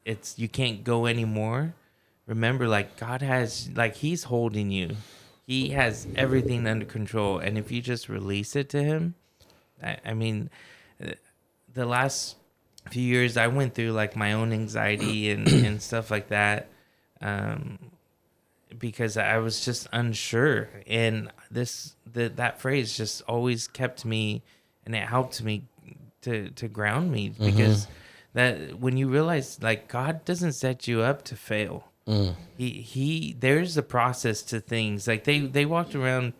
it's you can't go anymore, remember, like, God has, like, he's holding you. He has everything under control. And if you just release it to him, I mean, the last few years I went through like my own anxiety and stuff like that, because I was just unsure. And that phrase just always kept me, and it helped me to ground me, because that when you realize like God doesn't set you up to fail. He there's a process to things. Like they walked around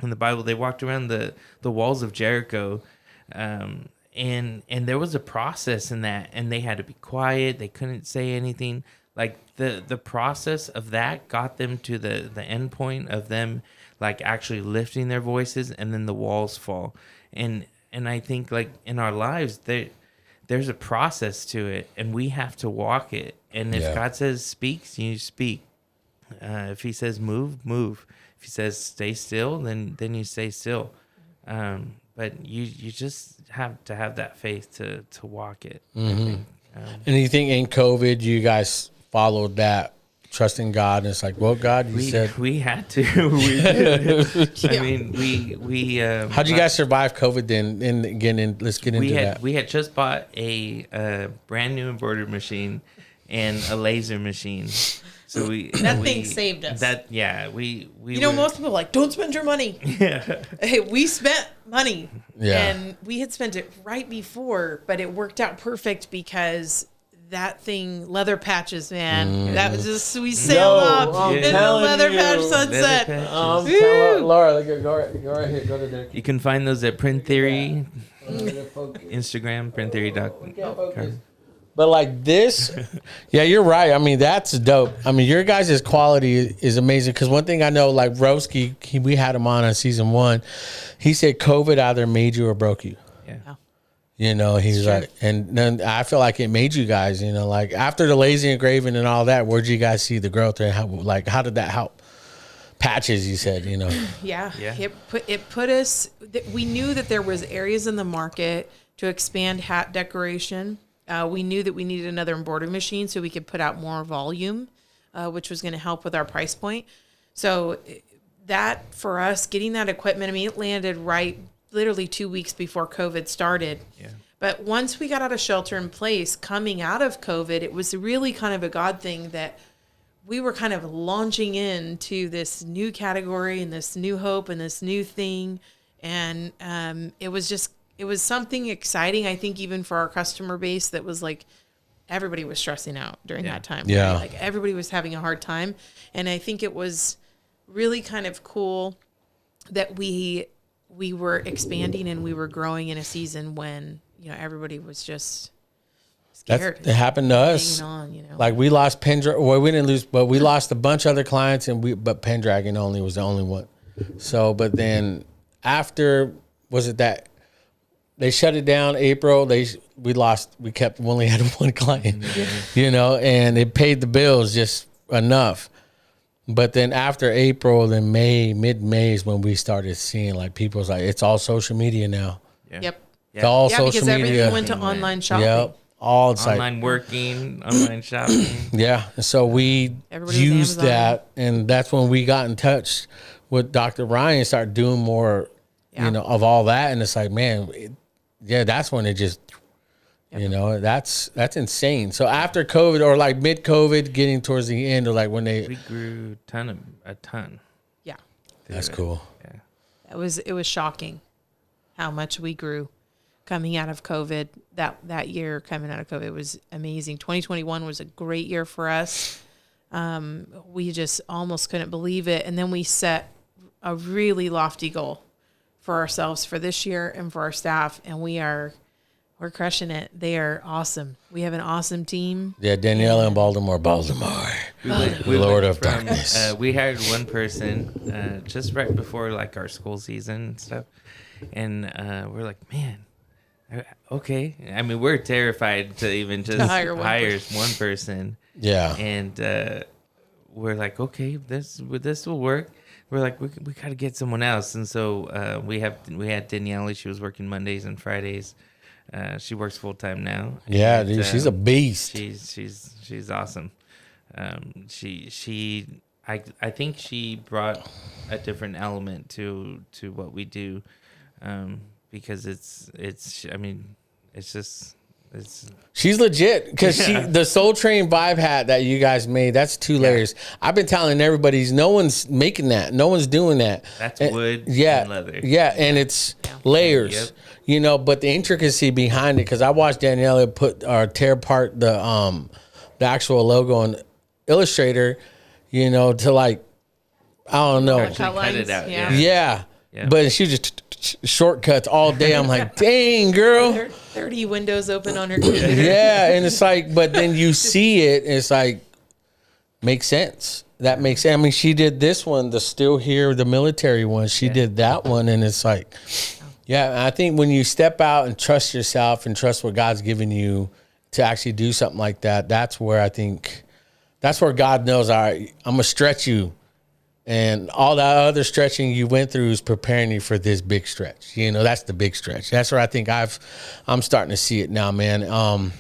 in the Bible, they walked around the walls of Jericho, and there was a process in that, and they had to be quiet. They couldn't say anything. Like the process of that got them to the end point of them like actually lifting their voices, and then the walls fall. And I think like in our lives there's a process to it, and we have to walk it. And if God says speak, you speak. If he says move. If he says stay still, then you stay still. But you just have to have that faith to walk it. I think. And you think in COVID, you guys followed that, trusting God, and it's like, well, God, you said we had to. We did. I mean, we. How'd you guys survive COVID then? And again, let's get into that. We had just bought a brand new embroidery machine and a laser machine. So that thing saved us. We you know, most people are like, don't spend your money. Yeah. Hey, we spent money. Yeah. And we had spent it right before, but it worked out perfect because that thing, leather patches, man. That was just, we sailed off in the leather patch sunset. Laura, go right here. Go to there. You can find those at Print Theory, Instagram, printtheory.com. But like this, yeah, you're right. I mean, that's dope. I mean, your guys' quality is amazing. Because one thing I know, like Roski, we had him on season 1. He said COVID either made you or broke you. Yeah. You know, he's like, and then I feel like it made you guys, you know, like after the lazy engraving and all that, where'd you guys see the growth? And how did that help? Patches, you said, you know. Yeah. It put us, we knew that there was areas in the market to expand hat decoration. We knew that we needed another embroidery machine so we could put out more volume. which was going to help with our price point. So that for us, getting that equipment, I mean, it landed right literally 2 weeks before COVID started. Yeah. But once we got out of shelter in place, coming out of COVID, it was really kind of a God thing that we were kind of launching into this new category and this new hope and this new thing. And it was something exciting, I think, even for our customer base, that was like, everybody was stressing out during that time. Yeah. Right? Like everybody was having a hard time. And I think it was really kind of cool that we were expanding and we were growing in a season when, everybody was just scared. It happened to us. Hanging on, Like we lost Pendragon. Well, we didn't lose, but we lost a bunch of other clients, but Pendragon only was the only one. So, but then after, was it that they shut it down April? We only had one client, and it paid the bills just enough. But then after April, then mid-May is when we started seeing like people's like, it's all social media now. Yeah. Yep. It's all Yeah, social because media. everything went to online shopping. Yep. All it's Online working, online shopping. Yeah. And so we Everybody was used Amazon. that, and that's when we got in touch with Dr. Ryan and started doing more, of all that. And it's like, man, that's when it just, that's insane. So after COVID or like mid-COVID, getting towards the end, or like when We grew a ton. Yeah. that's cool. Yeah. It was shocking how much we grew coming out of COVID. That year coming out of COVID was amazing. 2021 was a great year for us. We just almost couldn't believe it. And then we set a really lofty goal for ourselves for this year and for our staff. And we're crushing it. They are awesome. We have an awesome team. Yeah, Daniela in Baltimore. We Lord went of darkness. We hired one person just right before like our school season and stuff. And we're like, man, okay. I mean, we're terrified to even just hire one person. Yeah. And we're like, okay, this will work. We're like, we got to get someone else. And so we had Danielle. She was working Mondays and Fridays. She works full time now. Yeah, And, dude, she's a beast. She's awesome. I think she brought a different element to what we do, because it's She's legit, because the Soul Train Vibe hat that you guys made, that's 2 layers. I've been telling everybody, no one's making that. No one's doing that. That's wood and leather. Yeah, and it's layers. Yep. But the intricacy behind it, because I watched Daniela tear apart the actual logo on Illustrator, to like, I don't know. Cut it out. Yeah. But she just shortcuts all day. I'm like, dang, girl. 30 windows open on her computer. Yeah, and it's like, but then you see it, and it's like, makes sense. That makes sense. I mean, she did this one, the Still Here, the military one. She did that one, and it's like, I think when you step out and trust yourself and trust what God's given you to actually do something like that, that's where God knows, all right, I'm going to stretch you. And all that other stretching you went through is preparing you for this big stretch. That's the big stretch. That's where I think I'm starting to see it now, man.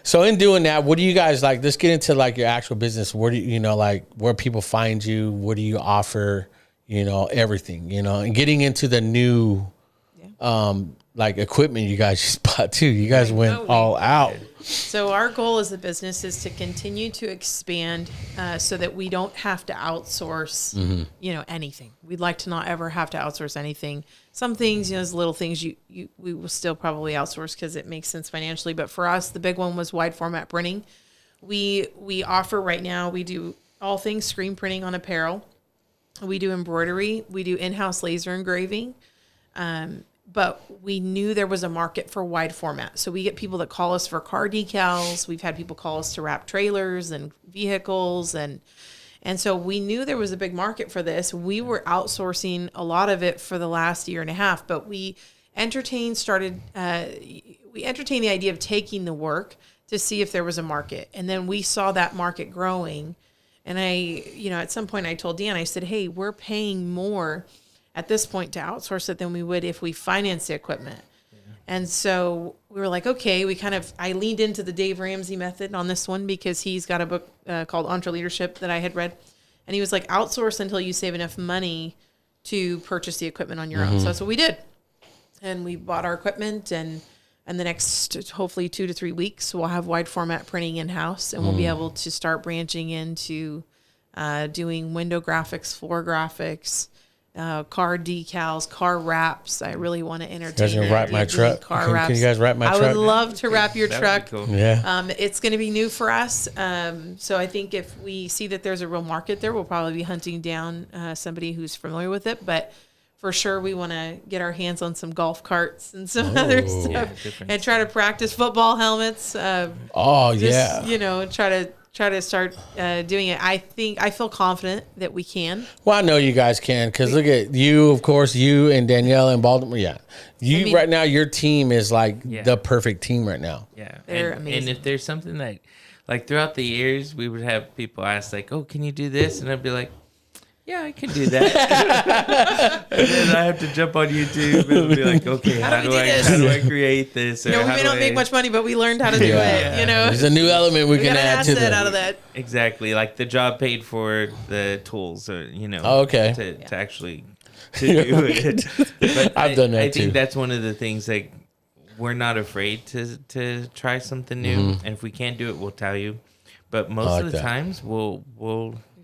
So in doing that, what do you guys like? Let's get into like your actual business. Where do like where people find you? What do you offer? Everything. And getting into the new, like equipment you guys just bought too. You guys went all out. So our goal as a business is to continue to expand so that we don't have to outsource, anything. We'd like to not ever have to outsource anything. Some things, those little things we will still probably outsource because it makes sense financially. But for us, the big one was wide format printing. We offer right now, we do all things screen printing on apparel. We do embroidery. We do in-house laser engraving. But we knew there was a market for wide format. So we get people that call us for car decals. We've had people call us to wrap trailers and vehicles. And so we knew there was a big market for this. We were outsourcing a lot of it for the last year and a half, but we entertained the idea of taking the work to see if there was a market. And then we saw that market growing. And at some point I told Dan, I said, hey, we're paying more at this point to outsource it than we would if we finance the equipment. Yeah. And so we were like, okay, I leaned into the Dave Ramsey method on this one because he's got a book called EXTERMINATORS that I had read. And he was like, outsource until you save enough money to purchase the equipment on your own. So that's what we did. And we bought our equipment, and the next, hopefully 2 to 3 weeks, we'll have wide format printing in-house, and we'll be able to start branching into doing window graphics, floor graphics, car decals, car wraps. I really want to entertain. You guys gonna wrap my truck? Can you guys wrap my truck? I would love to wrap your truck. Cool. Yeah. It's going to be new for us. So I think if we see that there's a real market there, we'll probably be hunting down somebody who's familiar with it. But for sure, we want to get our hands on some golf carts and some other stuff, and try to practice football helmets. Try to start doing it. I feel confident that we can. Well, I know you guys can, because look at you, of course, you and Danielle in Baltimore. Yeah. Right now, your team is like the perfect team right now. Yeah. They're amazing. And if there's something that, like throughout the years, we would have people ask like, oh, can you do this? And I'd be like, yeah, I can do that. And then I have to jump on YouTube and be like, okay, how do I create this? Or we may not make much money, but we learned how to do it. You know, there's a new element we can add to that. Out of that. Exactly, like the job paid for the tools, or to actually to do it. But I've done that I too. think that's one of the things that we're not afraid to try something new, and if we can't do it, we'll tell you. But most of the times, we'll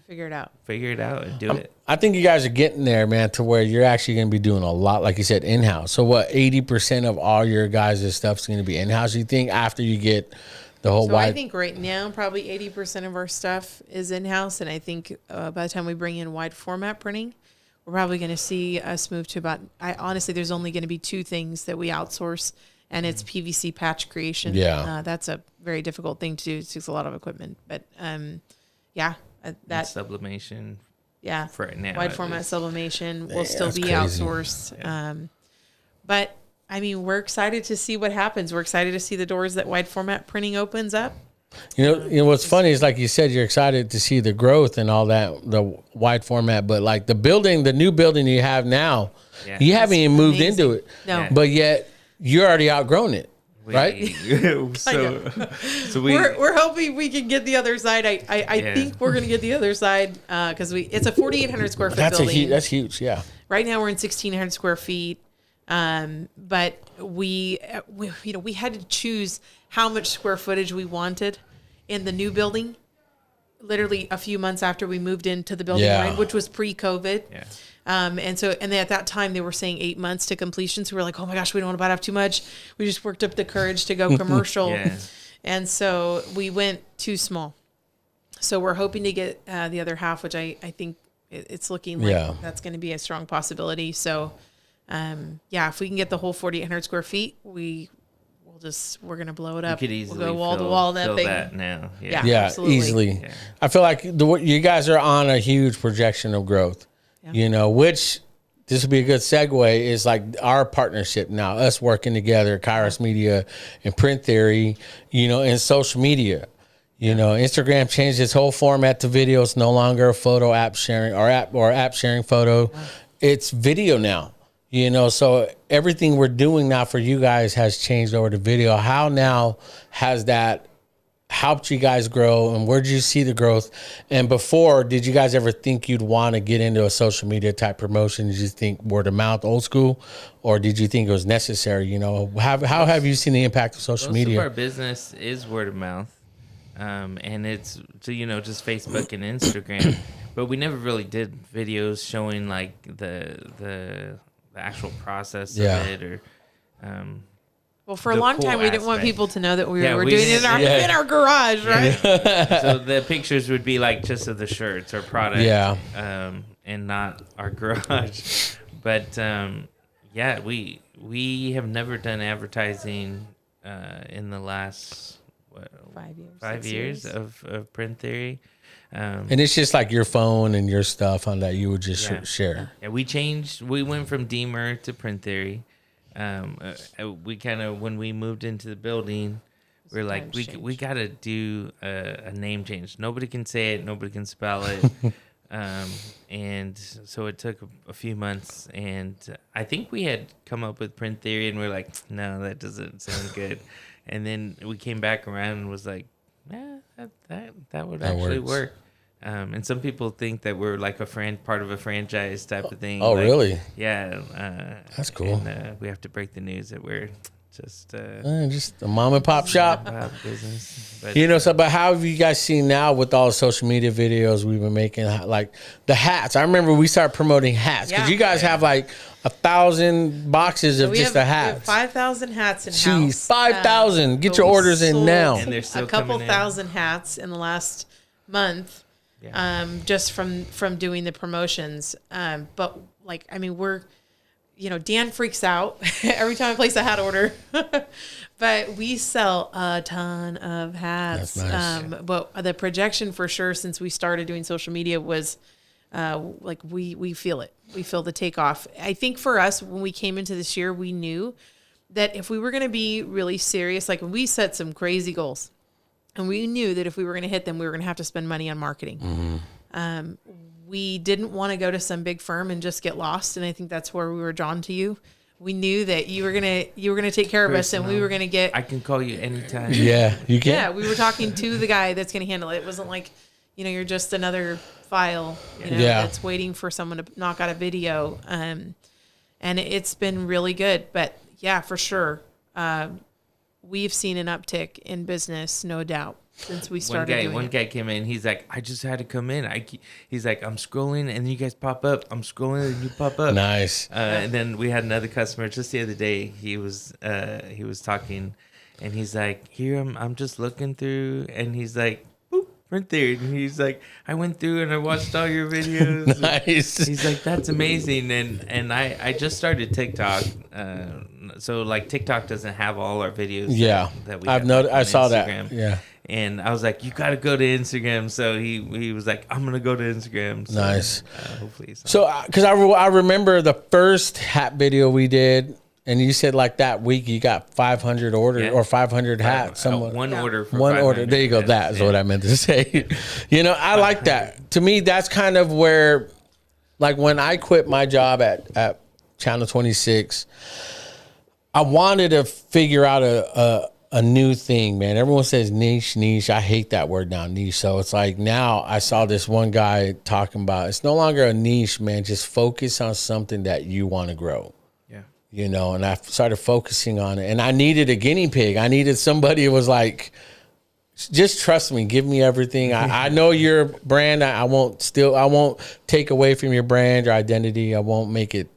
figure it out and do it. I think you guys are getting there, man, to where you're actually going to be doing a lot, like you said, in-house. So what, 80% of all your guys' stuff is going to be in-house, you think, after you get the whole I think right now probably 80% of our stuff is in-house, and I think by the time we bring in wide format printing, we're probably going to see us move to about, honestly, there's only going to be 2 things that we outsource, and it's PVC patch creation. Yeah. That's a very difficult thing to do. It takes a lot of equipment, but that sublimation. Yeah. For right now, wide format sublimation will still be crazy. outsourced. Yeah. But I mean, we're excited to see what happens. We're excited to see the doors that wide format printing opens up. You know what's funny is, like you said, you're excited to see the growth and all that, the wide format, but like the new building you have now, you haven't even moved into it. No. But yet you're already outgrown it. Right. so we're hoping we can get the other side. I think we're going to get the other side because it's a 4,800 square foot building. That's huge. Yeah. Right now we're in 1,600 square feet. But we had to choose how much square footage we wanted in the new building. Literally a few months after we moved into the building, right, which was pre-COVID. Yeah. And at that time they were saying 8 months to completion. So we were like, oh my gosh, we don't want to bite off too much. We just worked up the courage to go commercial. And so we went too small. So we're hoping to get the other half, which I think it's looking like that's going to be a strong possibility. So, if we can get the whole 4,800 square feet, we're going to blow it up. We'll go wall to wall that thing. That now. Yeah, absolutely. Easily. Yeah. I feel like you guys are on a huge projection of growth. Which this would be a good segue, is like our partnership now, us working together, Kairos Media and Print Theory, and social media. Instagram changed its whole format to video. It's no longer a photo app sharing or app sharing photo. It's video now. So everything we're doing now for you guys has changed over to video. How now has that helped you guys grow, and where did you see the growth? And before, did you guys ever think you'd want to get into a social media type promotion? Did you think word of mouth, old school, or did you think it was necessary? How have you seen the impact of social media? Most of our business is word of mouth, and it's just Facebook and Instagram, but we never really did videos showing like the actual process of it, or well, for a long time, we didn't want people to know that we were doing it in our garage, right? So the pictures would be like just of the shirts or product, and not our garage. But we have never done advertising in the last 5 years of Print Theory. And it's just like your phone and your stuff on that you would just share. Yeah, we went from Deemer to Print Theory. We kind of, when we moved into the building, we're like, we got to do a name change. Nobody can say it. Nobody can spell it. And so it took a few months, and I think we had come up with print theory, and we're like, no, that doesn't sound good. And then we came back around and was like, yeah, that would actually work. And some people think that we're like part of a franchise type of thing. Oh, like, really? Yeah. That's cool. And we have to break the news that we're just a mom and pop shop. Business. But, But how have you guys seen now with all the social media videos we've been making, like the hats? I remember we started promoting hats because you guys have like 1,000 boxes of just the hats. We have 5,000 hats in Jeez, house. 5,000. Get your orders in now. And they're still a couple coming in. thousand hats in the last month. Yeah. Just from doing the promotions. But like, I mean, Dan freaks out every time I place a hat order, but we sell a ton of hats. That's nice. But the projection for sure, since we started doing social media, was like we feel it. We feel the takeoff. I think for us, when we came into this year, we knew that if we were going to be really serious, like we set some crazy goals. And we knew that if we were going to hit them, we were going to have to spend money on marketing. Mm-hmm. We didn't want to go to some big firm and just get lost. And I think that's where we were drawn to you. We knew that you were gonna take care of us, and we were gonna get. I can call you anytime. Yeah, you can. Yeah, we were talking to the guy that's gonna handle it. It wasn't like, you're just another file, that's waiting for someone to knock out a video. And it's been really good. But yeah, for sure. We've seen an uptick in business, no doubt, since we started doing it. One guy came in. He's like, I just had to come in. He's like, I'm scrolling, and you guys pop up. I'm scrolling, and you pop up. Nice. And then we had another customer just the other day. He was talking, and he's like, here I'm just looking through, and he's like, boop, print there. And he's like, I went through and I watched all your videos. Nice. He's like, that's amazing. And I just started TikTok. So like TikTok doesn't have all our videos. Yeah. That we I've have noticed. on I saw Instagram. that. Yeah. And I was like, you got to go to Instagram. So he was like, I'm going to go to Instagram. So, Nice. Hopefully. So, because I remember the first hat video we did, and you said like that week you got 500 orders or 500 hats. One order for one order. 500 There you go. hats. That is what I meant to say. I like that. To me, that's kind of where, like when I quit my job at Channel 26, I wanted to figure out a new thing, man. Everyone says niche. I hate that word now, niche. So it's like now I saw this one guy talking about it's no longer a niche, man. Just focus on something that you want to grow. Yeah. And I started focusing on it. And I needed a guinea pig. I needed somebody who was like, just trust me, give me everything. I know your brand. I won't take away from your brand, your identity. I won't make it.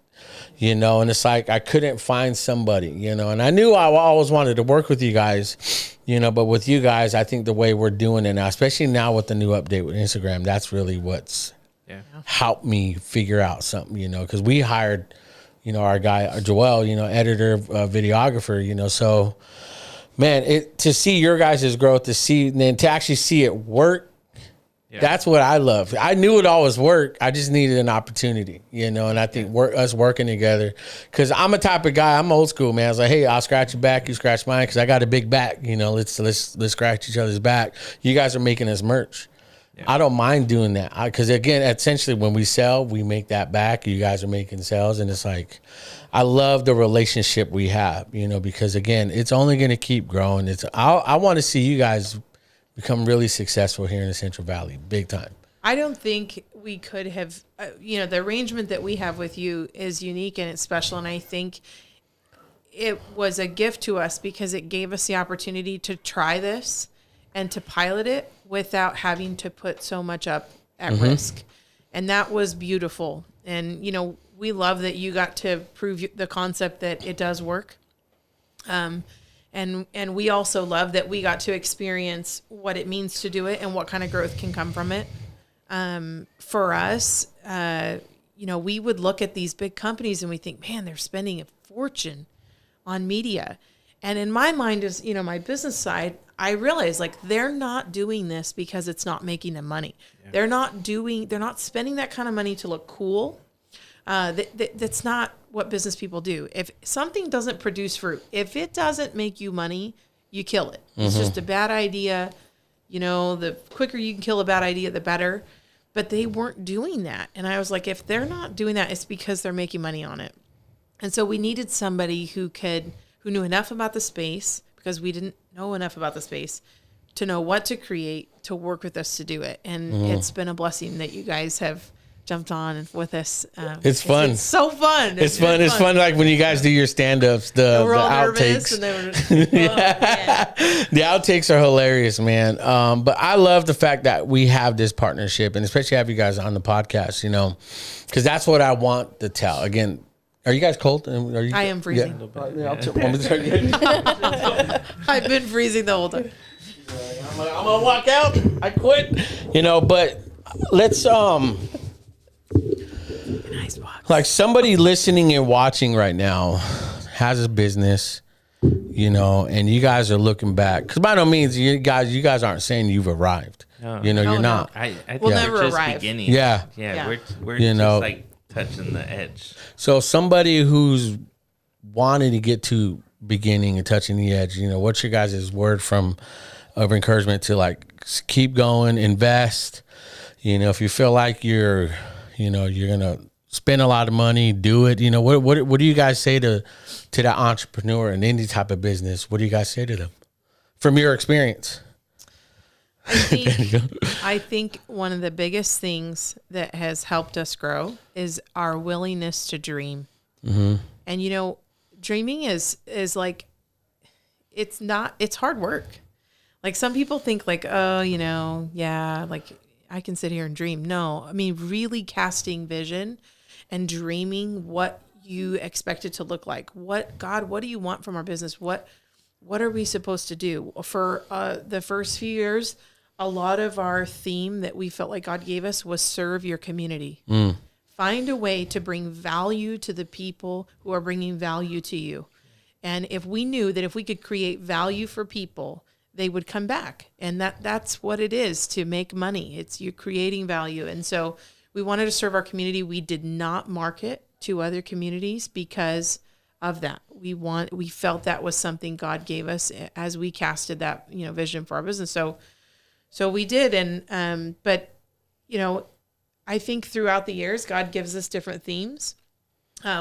And it's like I couldn't find somebody, and I knew I always wanted to work with you guys, but with you guys, I think the way we're doing it now, especially now with the new update with Instagram, that's really what's helped me figure out something, because we hired, our guy, Joel, editor, videographer, so man, to see your guys' growth, to actually see it work. Yeah. That's what I love. I knew it always worked. I just needed an opportunity, and I think us working together, because I'm a type of guy. I'm old school, man. I was like, hey, I'll scratch your back, you scratch mine, because I got a big back. Let's scratch each other's back. You guys are making us merch. Yeah. I don't mind doing that, because again, essentially, when we sell, we make that back. You guys are making sales, and it's like, I love the relationship we have, because again, it's only going to keep growing. I want to see you guys become really successful here in the Central Valley, big time. I don't think we could have, the arrangement that we have with you is unique and it's special. And I think it was a gift to us because it gave us the opportunity to try this and to pilot it without having to put so much up at risk. And that was beautiful. And, we love that you got to prove the concept that it does work. And we also love that we got to experience what it means to do it and what kind of growth can come from it. For us, we would look at these big companies and we think, man, they're spending a fortune on media. And in my mind is, my business side, I realize like they're not doing this because it's not making them money. Yeah. They're not spending that kind of money to look cool. That's not what business people do. If something doesn't produce fruit, if it doesn't make you money, you kill it. It's just a bad idea. The quicker you can kill a bad idea, the better. but they weren't doing that. And I was like, if they're not doing that, it's because they're making money on it. And so we needed somebody who knew enough about the space, because we didn't know enough about the space, to know what to create, to work with us to do it. And it's been a blessing that you guys have jumped on with us. It's fun. It's so fun. It's fun. It's fun. Like when you guys do your stand-ups, the We're all outtakes. nervous, and they were, yeah. The outtakes are hilarious, man. But I love the fact that we have this partnership, and especially have you guys on the podcast, because that's what I want to tell. Again, are you guys cold? I am freezing. Yeah. I've been freezing the whole time. I'm gonna walk out. I quit. But let's Nice box. like somebody listening and watching right now has a business, and you guys are looking back, because by no means you guys aren't saying you've arrived. No. You're No. not. I think We'll we're never just arrive. beginning. Yeah. Yeah. We're You just know. like touching the edge. So somebody who's wanting to get to beginning and touching the edge, what's your guys' word of encouragement to like keep going, invest? If you feel like you're gonna spend a lot of money, do it. What do you guys say to that entrepreneur in any type of business? What do you guys say to them from your experience? I think one of the biggest things that has helped us grow is our willingness to dream. Mm-hmm. And dreaming is like, it's hard work. Like some people think like, oh, yeah, like I can sit here and dream. No, I mean, really casting vision and dreaming what you expect it to look like. God, what do you want from our business? What are we supposed to do? For the first few years, a lot of our theme that we felt like God gave us was serve your community. Find a way to bring value to the people who are bringing value to you. And if we knew that if we could create value for people, they would come back. And that's what it is to make money. It's you creating value. And so we wanted to serve our community. We did not market to other communities because of that. We felt that was something God gave us as we casted that, vision for our business. So we did. And, but I think throughout the years, God gives us different themes.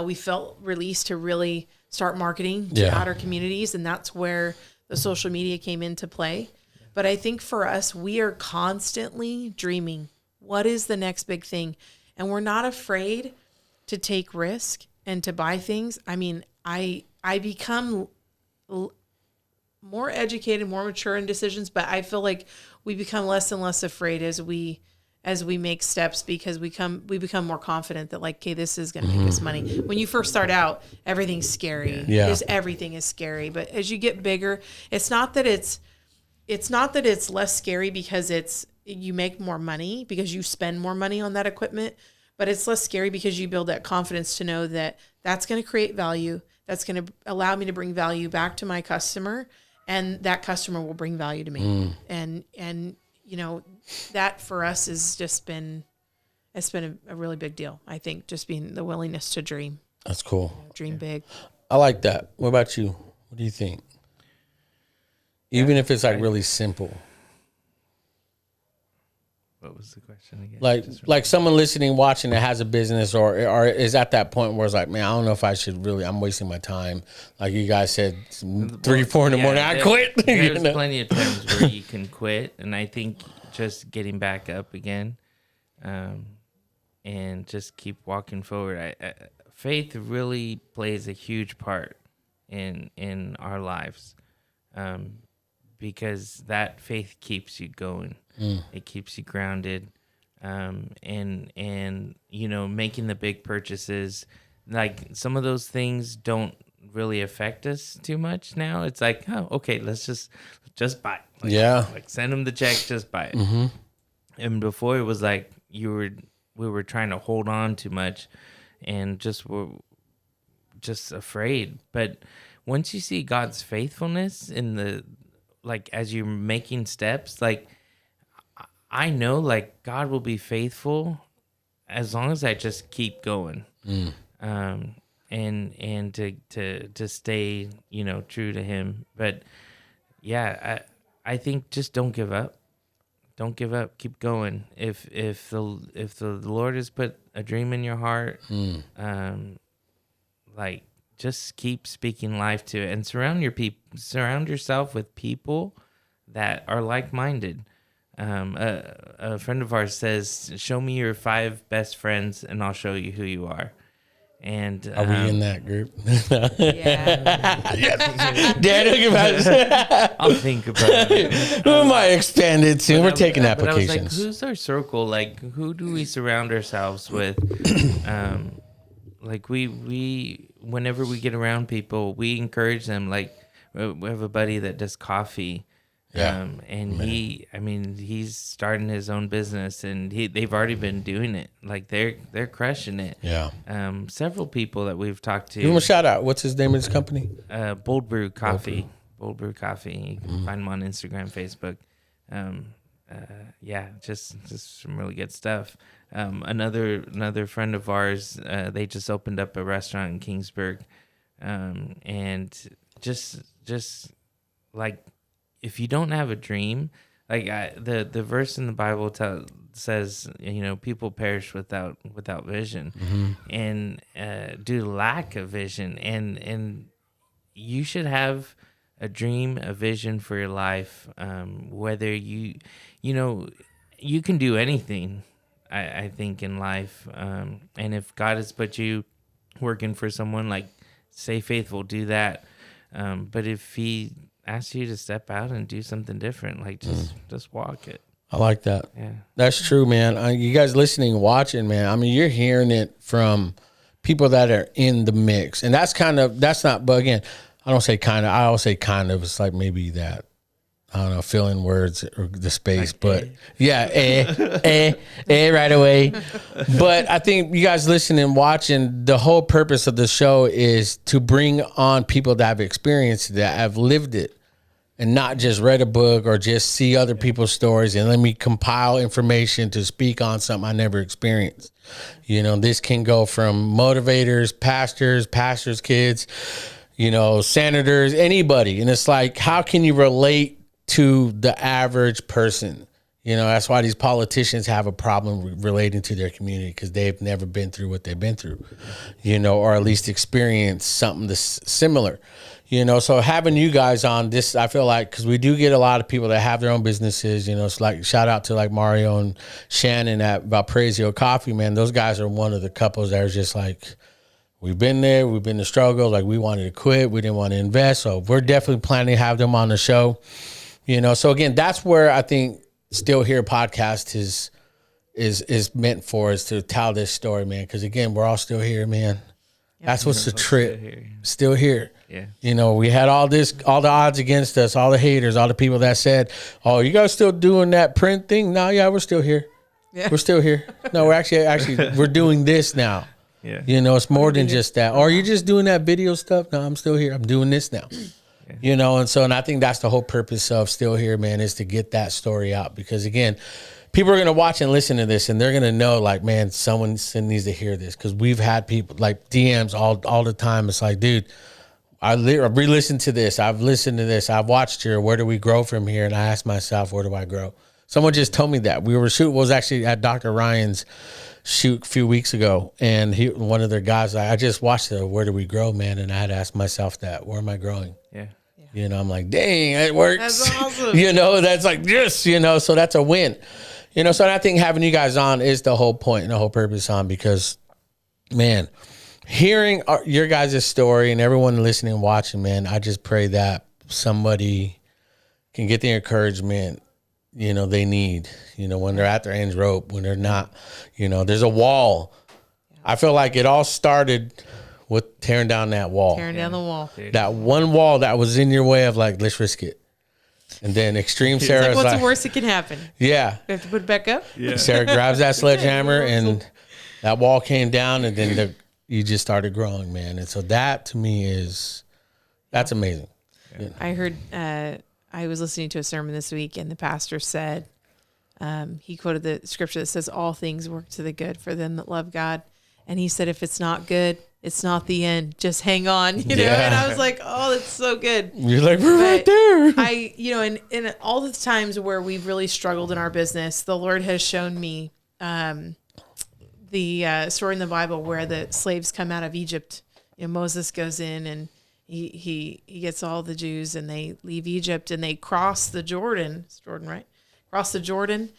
We felt released to really start marketing to outer communities. And that's where the social media came into play. But I think for us, we are constantly dreaming. What is the next big thing? And we're not afraid to take risk and to buy things. I mean, I become more educated, more mature in decisions, but I feel like we become less and less afraid as we make steps, because we become more confident that like, okay, this is going to make us money. When you first start out, everything's scary. Yeah. Everything is scary. But as you get bigger, it's not that it's less scary because you make more money because you spend more money on that equipment, but it's less scary because you build that confidence to know that that's going to create value. That's going to allow me to bring value back to my customer, and that customer will bring value to me. And that for us has just been, it's been a really big deal. I think just being the willingness to dream. That's cool. Dream big. I like that. What about you? What do you think? Even if it's like really simple. What was the question again? Like someone listening, watching that has a business or is at that point where it's like, man, I don't know if I should really, I'm wasting my time. Like you guys said, 3, 4 in the morning, I quit. There's plenty of times where you can quit. And I think just getting back up again and just keep walking forward. Faith really plays a huge part in our lives because that faith keeps you going. It keeps you grounded, and making the big purchases. Like some of those things don't really affect us too much now. It's like, oh, okay, let's just buy it. Like send them the check, just buy it. And before it was like we were trying to hold on too much, and were just afraid. But once you see God's faithfulness as you're making steps, like. I know, like, God will be faithful as long as I just keep going, and to stay, true to Him. But yeah, I think just don't give up. don't give up. Keep going. If the Lord has put a dream in your heart, like just keep speaking life to it, and surround yourself with people that are like-minded. A friend of ours says, "Show me your 5 best friends, and I'll show you who you are." And are we in that group? Yeah. I'll think about it. Who might expand it to? We're taking But I was applications. like, who's our circle? Like, who do we surround ourselves with? Like we whenever we get around people, we encourage them. Like, we have a buddy that does coffee. Yeah. And he's starting his own business, and they've already been doing it. Like they're crushing it. Yeah. Several people that we've talked to. Give him a shout out. What's his name of his company? Bold Brew Coffee. Bold Brew Coffee. You can find them on Instagram, Facebook. Just some really good stuff. Another friend of ours, they just opened up a restaurant in Kingsburg, and just like, if you don't have a dream, like the verse in the Bible says, people perish without vision, and due to lack of vision, and you should have a dream, a vision for your life. Whether you can do anything, I think, in life, and if God has put you working for someone, like, stay faithful, do that. But if He asks you to step out and do something different, like, just walk it. I like that. Yeah, that's true, man. You guys listening, watching, man. I mean, you're hearing it from people that are in the mix, and that's not. But again, I don't say kind of. I always say kind of. It's like maybe that. I don't know, fill in words or the space, but yeah, right away. But I think you guys listening, watching, the whole purpose of the show is to bring on people that have experienced it, that have lived it, and not just read a book or just see other people's stories and let me compile information to speak on something I never experienced. This can go from motivators, pastors' kids, senators, anybody. And it's like, how can you relate to the average person? That's why these politicians have a problem relating to their community, because they've never been through what they've been through, or at least experienced something similar. So having you guys on this, I feel like, because we do get a lot of people that have their own businesses, it's like, shout out to like Mario and Shannon at Valparaiso Coffee, man. Those guys are one of the couples that are just like, we've been there, we've been in the struggle, like, we wanted to quit, we didn't want to invest. So we're definitely planning to have them on the show. So again, that's where I think Still Here podcast is meant for, is to tell this story, man. Because again, we're all still here, man. Yep. That's what's the trip. Still here. Yeah. We had all the odds against us, all the haters, all the people that said, "Oh, you guys still doing that print thing?" No, yeah, we're still here. Yeah. We're still here. No, we're actually we're doing this now. Yeah. It's more than just that. Or you're just doing that video stuff. No, I'm still here. I'm doing this now. And I think that's the whole purpose of Still Here, man, is to get that story out. Because again, people are going to watch and listen to this, and they're going to know, like, man, someone needs to hear this. Because we've had people like DMs all the time. It's like, dude, I re-listened to this. I've listened to this. I've watched your Where Do We Grow From Here? And I asked myself, where do I grow? Someone just told me that. We were was actually at Dr. Ryan's shoot a few weeks ago, and one of their guys, I just watched the Where Do We Grow, man, and I had to ask myself that, where am I growing? Yeah. I'm like, dang, it works. That's awesome. That's like, yes, so that's a win. So I think having you guys on is the whole point and the whole purpose on, because, man, hearing your guys' story and everyone listening and watching, man, I just pray that somebody can get the encouragement, they need, when they're at their end's rope, when they're not, there's a wall. I feel like it all started with tearing down that wall. Tearing down the wall. That one wall that was in your way of, like, let's risk it. And then Extreme Sarah's like, what's the worst that can happen? Yeah. We have to put it back up? Yeah. Sarah grabs that sledgehammer, and that wall came down, and then you just started growing, man. And so that, to me, that's amazing. Yeah. I heard, I was listening to a sermon this week, and the pastor said, he quoted the scripture that says, all things work to the good for them that love God. And he said, if it's not good, it's not the end. Just hang on, you know? Yeah. And I was like, oh, that's so good. You're like, we're right But there. I, you know, in all the times where we've really struggled in our business, the Lord has shown me the story in the Bible where the slaves come out of Egypt. You know, Moses goes in and he gets all the Jews and they leave Egypt and they cross the Jordan. It's Jordan, right? Cross the Jordan.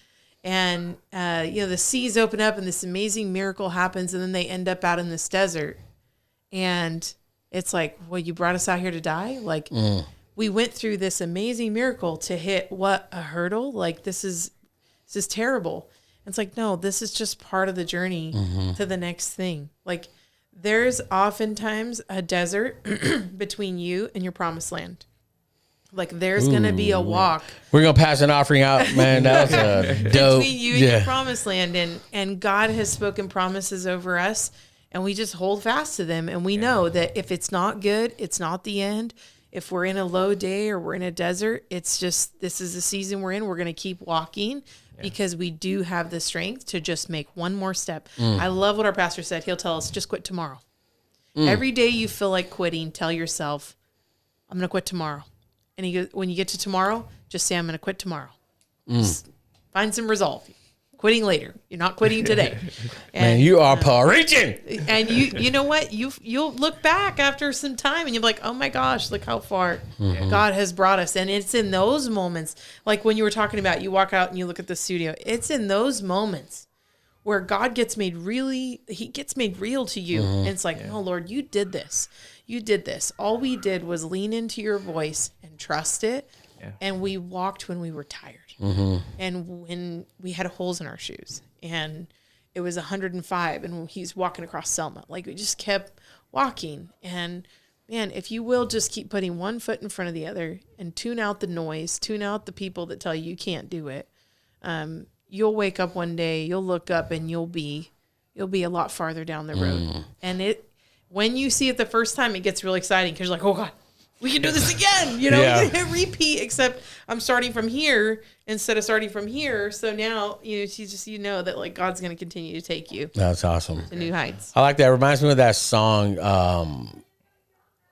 And, you know, the seas open up and this amazing miracle happens. And then they end up out in this desert. And it's like, well, you brought us out here to die? Like, we went through this amazing miracle to hit what, a hurdle? Like, this is terrible. It's like, no, this is just part of the journey to the next thing. Like, there's oftentimes a desert between you and your promised land. Like, there's going to be a walk. We're going to pass an offering out, man. That was a dope. Between you and your promised land. And God has spoken promises over us. And we just hold fast to them. And we know that if it's not good, it's not the end. If we're in a low day or we're in a desert, it's just, this is the season we're in. We're going to keep walking because we do have the strength to just make one more step. I love what our pastor said. He'll tell us, just quit tomorrow. Every day you feel like quitting, tell yourself, I'm going to quit tomorrow. And he goes, when you get to tomorrow, just say, I'm going to quit tomorrow. Just find some resolve. Quitting later. You're not quitting today. And, Man, you are Paul reaching. And you know what? You'll look back after some time and you'll be like, oh my gosh, look how far God has brought us. And it's in those moments, like when you were talking about, you walk out and you look at the studio. It's in those moments where God gets made he gets made real to you. And it's like, oh Lord, you did this. You did this. All we did was lean into your voice and trust it. Yeah. And we walked when we were tired. And when we had holes in our shoes and it was 105 and he's walking across Selma, like we just kept walking. And man, if you will just keep putting one foot in front of the other and tune out the noise, tune out the people that tell you can't do it. You'll wake up one day, you'll look up and you'll be a lot farther down the road. And when you see it the first time, it gets really exciting because you're like, oh God, we can do this again. You know, we can repeat, except I'm starting from here instead of starting from here. So now, you know that like God's going to continue to take you. That's awesome. To new heights. I like that. It reminds me of that song,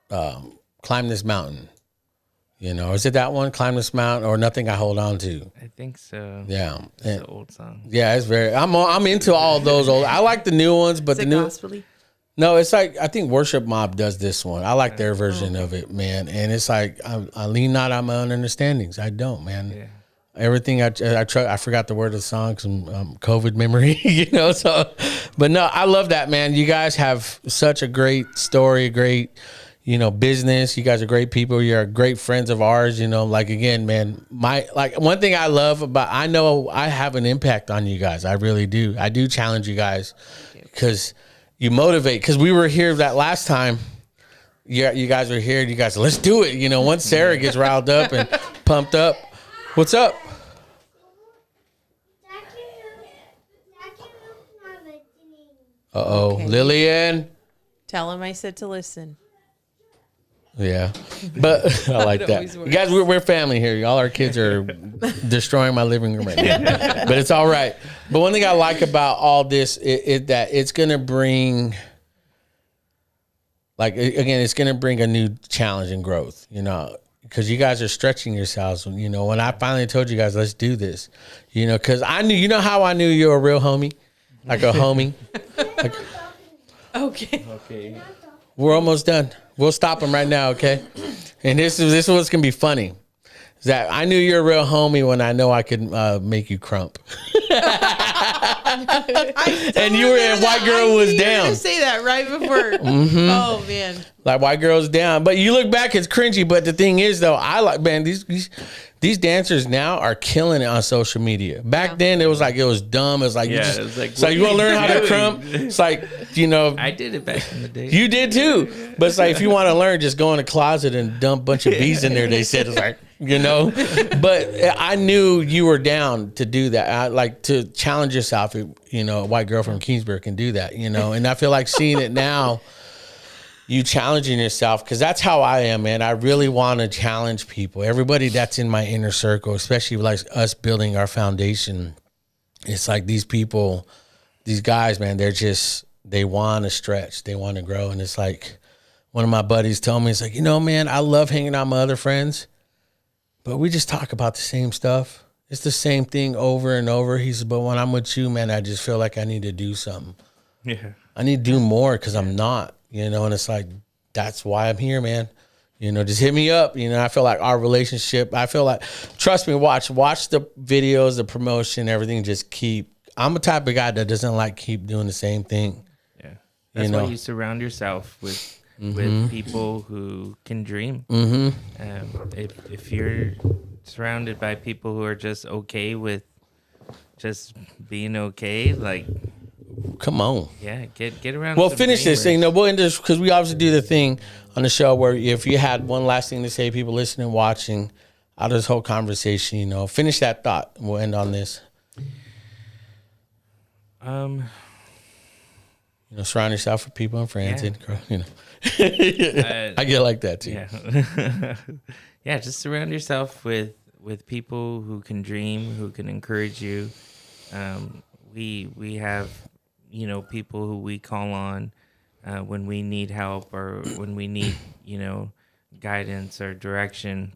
Climb This Mountain. You know, is it that one? Climb This Mountain or Nothing I Hold On To? I think so. Yeah. It's an old song. Yeah, it's I'm into all those old. I like the new ones, but Is it the new. gospel-y? No, it's like, I think Worship Mob does this one. I like their version of it, man. And it's like, I lean not on my own understandings. I don't, man. Yeah. Everything I try, I forgot the word of the song because COVID memory, you know. So, but no, I love that, man. You guys have such a great story, great, business. You guys are great people. You're great friends of ours. Like again, man, one thing I love about, I know I have an impact on you guys. I really do. I do challenge you guys because you motivate. Because we were here that last time. Yeah, you guys were here. You guys, let's do it. Once Sarah gets riled up and pumped up. What's up? Uh-oh. Okay. Lillian? Tell him I said to listen. Yeah. But I like that. You guys, we're family here. All our kids are destroying my living room right now. But it's all right. But one thing I like about all this is that it's going to bring, it's going to bring a new challenge and growth, because you guys are stretching yourselves. When I finally told you guys, let's do this, because I knew, how I knew you were a real homie, like a homie. Okay. We're almost done. We'll stop him right now, okay? And this is what's going to be funny. Is that I knew you're a real homie when I know I could make you crump. And you were in White Girl Was Down. I say that right before. Oh, man. Like White Girl's Down. But you look back, it's cringy. But the thing is, though, I like, man, these dancers now are killing it on social media. Back then, it was dumb. It was like, you want to learn how to crump? It's like, I did it back in the day. You did too. But it's like, if you want to learn, just go in a closet and dump a bunch of bees in there, they said. It's like, But I knew you were down to do that. I like to challenge yourself. A white girl from Kingsburg can do that, And I feel like seeing it now, you challenging yourself, because that's how I am, man. I really want to challenge people. Everybody that's in my inner circle, especially like us building our foundation. It's like these people, these guys, man, they're just they want to stretch, they want to grow. And it's like one of my buddies told me, it's like, man, I love hanging out with my other friends, but we just talk about the same stuff. It's the same thing over and over. He said, but when I'm with you, man, I just feel like I need to do something. Yeah. I need to do more because I'm not, and it's like, that's why I'm here, man. Just hit me up. I feel like our relationship, trust me, watch the videos, the promotion, everything. I'm a type of guy that doesn't like keep doing the same thing. Yeah. That's why you surround yourself with people who can dream. If you're surrounded by people who are just okay with just being okay, like, come on. Yeah, get around. Well, finish this thing. No, we'll end this because we obviously do the thing on the show where if you had one last thing to say, people listening, watching, out of this whole conversation, finish that thought. And we'll end on this. Surround yourself with people and friends, and I get like that too. Yeah, yeah. Just surround yourself with people who can dream, who can encourage you. We have people who we call on when we need help or when we need guidance or direction.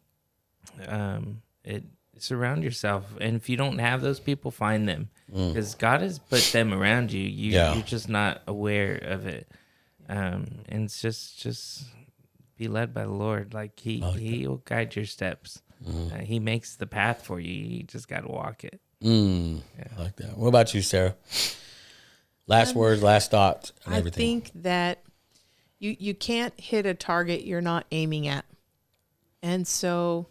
Surround yourself, and if you don't have those people, find them, because God has put them around you. You're just not aware of it, and it's just be led by the Lord. Like He'll guide your steps. He makes the path for you. You just got to walk it. I like that. What about you, Sarah? Last words, last thoughts, and everything. I think that you can't hit a target you're not aiming at, and so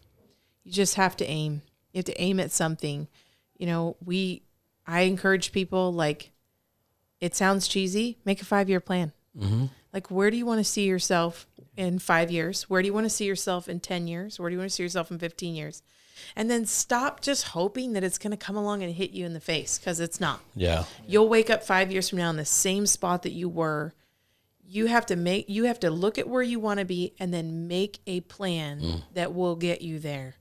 you just have to aim. You have to aim at something. I encourage people, like, it sounds cheesy, make a 5-year plan. Like, where do you want to see yourself in 5 years? Where do you want to see yourself in 10 years? Where do you want to see yourself in 15 years? And then stop just hoping that it's going to come along and hit you in the face, because it's not. Yeah. You'll wake up 5 years from now in the same spot that you were. You have to look at where you want to be and then make a plan that will get you there.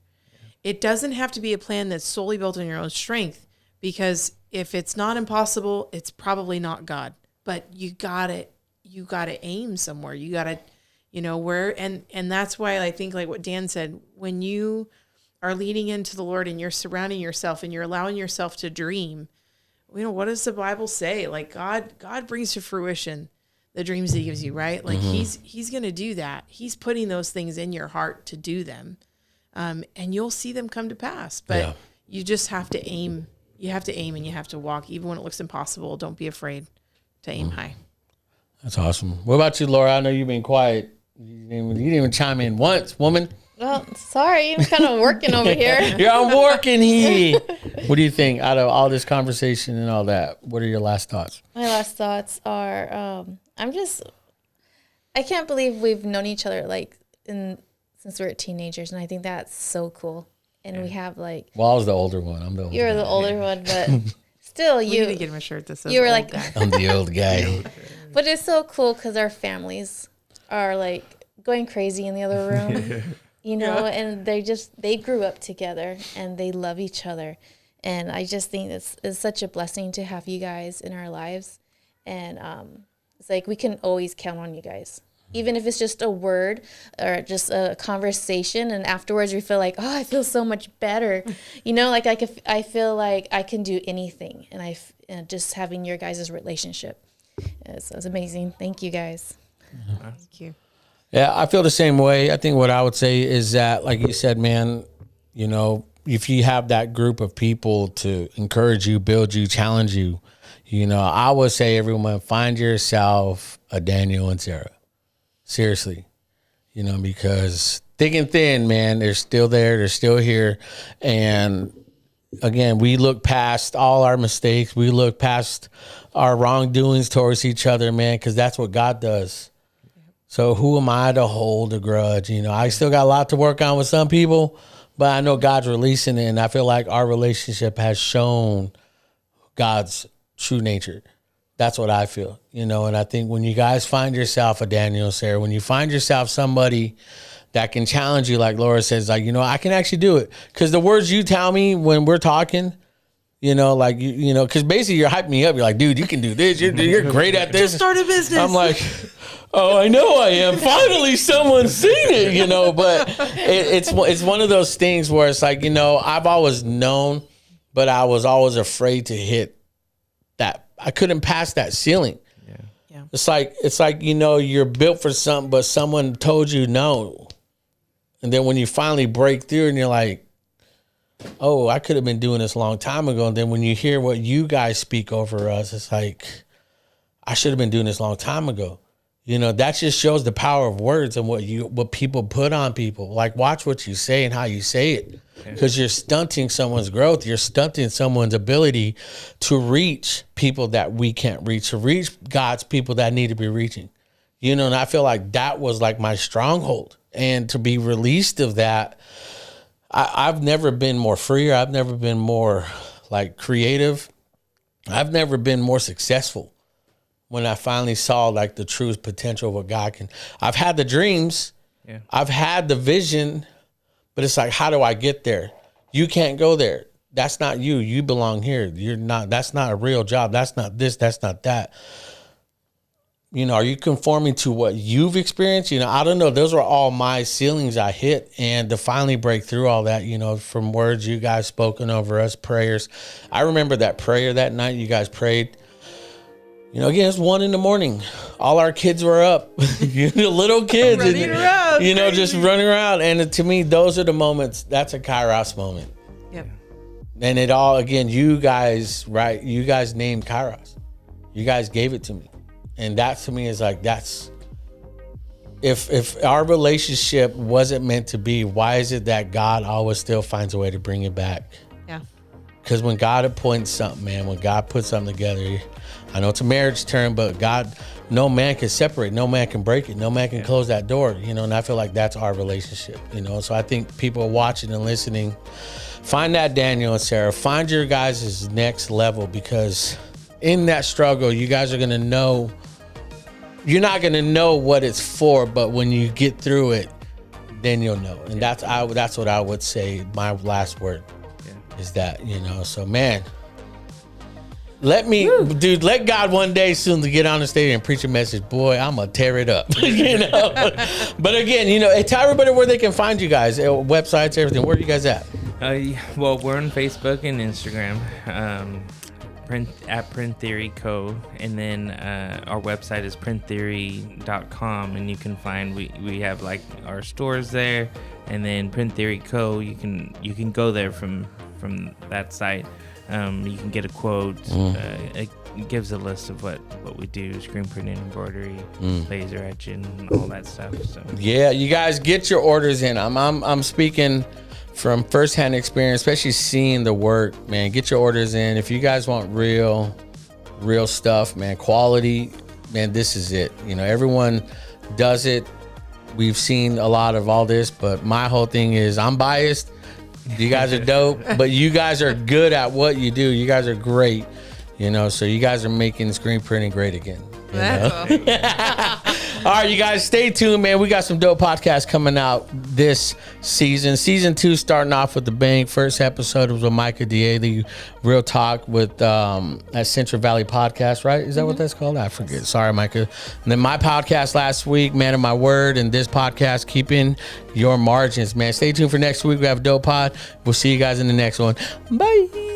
It doesn't have to be a plan that's solely built on your own strength, because if it's not impossible, it's probably not God. But you got to aim somewhere. You got to, where, and that's why I think, like what Dan said, when you are leaning into the Lord and you're surrounding yourself and you're allowing yourself to dream, what does the Bible say? Like God brings to fruition the dreams that He gives you, right? Like He's going to do that. He's putting those things in your heart to do them. And you'll see them come to pass, but you just have to aim. You have to aim and you have to walk. Even when it looks impossible, don't be afraid to aim high. That's awesome. What about you, Laura? I know you've been quiet. You didn't even chime in once, woman. Well, sorry. I'm kind of working over here. Yeah, I'm working here. What do you think out of all this conversation and all that? What are your last thoughts? My last thoughts are, I can't believe we've known each other since we were teenagers, and I think that's so cool. And we have well, I was the older one. I'm the older You're guy. the older one, but still, you need to get him a shirt that says you were old guy. I'm the old guy. But it's so cool because our families are going crazy in the other room, and they grew up together and they love each other. And I just think it's such a blessing to have you guys in our lives. And it's like we can always count on you guys. Even if it's just a word or just a conversation, and afterwards we feel like, oh, I feel so much better. I feel like I can do anything. And just having your guys' relationship is amazing. Thank you, guys. Thank you. Yeah, I feel the same way. I think what I would say is that, like you said, man, if you have that group of people to encourage you, build you, challenge you, I would say everyone find yourself a Daniel and Sarah. Seriously, because thick and thin, man, they're still there. They're still here. And again, we look past all our mistakes. We look past our wrongdoings towards each other, man, because that's what God does. So who am I to hold a grudge? I still got a lot to work on with some people, but I know God's releasing it. And I feel like our relationship has shown God's true nature. That's what I feel, and I think when you guys find yourself a Daniel, Sarah, when you find yourself somebody that can challenge you, like Laura says, I can actually do it. Because the words you tell me when we're talking, You know, like, you know, because basically you're hyping me up. You're like, dude, you can do this. You're great at this. Just start a business. I'm like, oh, I know I am. Finally, someone's seen it, you know. But it's one of those things where it's like, you know, I've always known, but I was always afraid to hit that. I couldn't pass that ceiling. Yeah. It's like, you know, you're built for something, but someone told you no. And then when you finally break through and you're like, oh, I could have been doing this a long time ago. And then when you hear what you guys speak over us, it's like, I should have been doing this a long time ago. You know, that just shows the power of words and what people put on people. Like, watch what you say and how you say it, because you're stunting someone's growth. You're stunting someone's ability to reach people that we can't reach, to reach God's people that need to be reaching. You know, and I feel like that was like my stronghold. And to be released of that, I've never been more freer. I've never been more like creative. I've never been more successful when I finally saw like the true potential of what God can. I've had the dreams. Yeah. I've had the vision, but it's like, how do I get there? You can't go there. That's not you. You belong here. You're not, that's not a real job. That's not this. That's not that. You know, are you conforming to what you've experienced? You know, I don't know. Those were all my ceilings I hit. And to finally break through all that, you know, from words you guys spoken over us, prayers. I remember that prayer that night you guys prayed. You know, again, it's 1 a.m. All our kids were up. You know, little kids. Running around, you know, crazy. just running around. And to me, those are the moments. That's a Kairos moment. Yep. And it all, again, you guys, right? You guys named Kairos. You guys gave it to me. And that to me is like, that's, if our relationship wasn't meant to be, why is it that God always still finds a way to bring it back? Yeah. Because when God appoints something, man, when God puts something together, I know it's a marriage term, but God, no man can separate, no man can break it, no man can close that door, you know, and I feel like that's our relationship, you know. So I think people watching and listening, find that Daniel and Sarah, find your guys' next level, because in that struggle, you guys are going to know, you're not going to know what it's for, but when you get through it, then you'll know. And that's what I would say. My last word is that, you know. So, man, let God one day soon to get on the stage and preach a message. Boy, I'm going to tear it up, you know. But again, you know, tell everybody where they can find you guys, websites, everything. Where are you guys at? Well, we're on Facebook and Instagram. At Print Theory Co. And then our website is printtheory.com, and you can find we have like our stores there, and then Print Theory Co. You can go there from that site. You can get a quote. It gives a list of what we do: screen printing, embroidery, laser etching, all that stuff. So yeah, you guys get your orders in. I'm speaking from firsthand experience, especially seeing the work, man. Get your orders in. If you guys want real stuff, man, quality, man, this is it. You know, everyone does it. We've seen a lot of all this, but my whole thing is, I'm biased. You guys are dope, but you guys are good at what you do. You guys are great, you know, so you guys are making screen printing great again. You know? All right, you guys, stay tuned, man. We got some dope podcasts coming out this season. Season 2 starting off with the bang. First episode was with Micah Daly, Real Talk with at Central Valley Podcast, right? Is that what that's called? I forget. Sorry, Micah. And then my podcast last week, Man of My Word, and this podcast, Keeping Your Margins, man. Stay tuned for next week. We have a dope pod. We'll see you guys in the next one. Bye.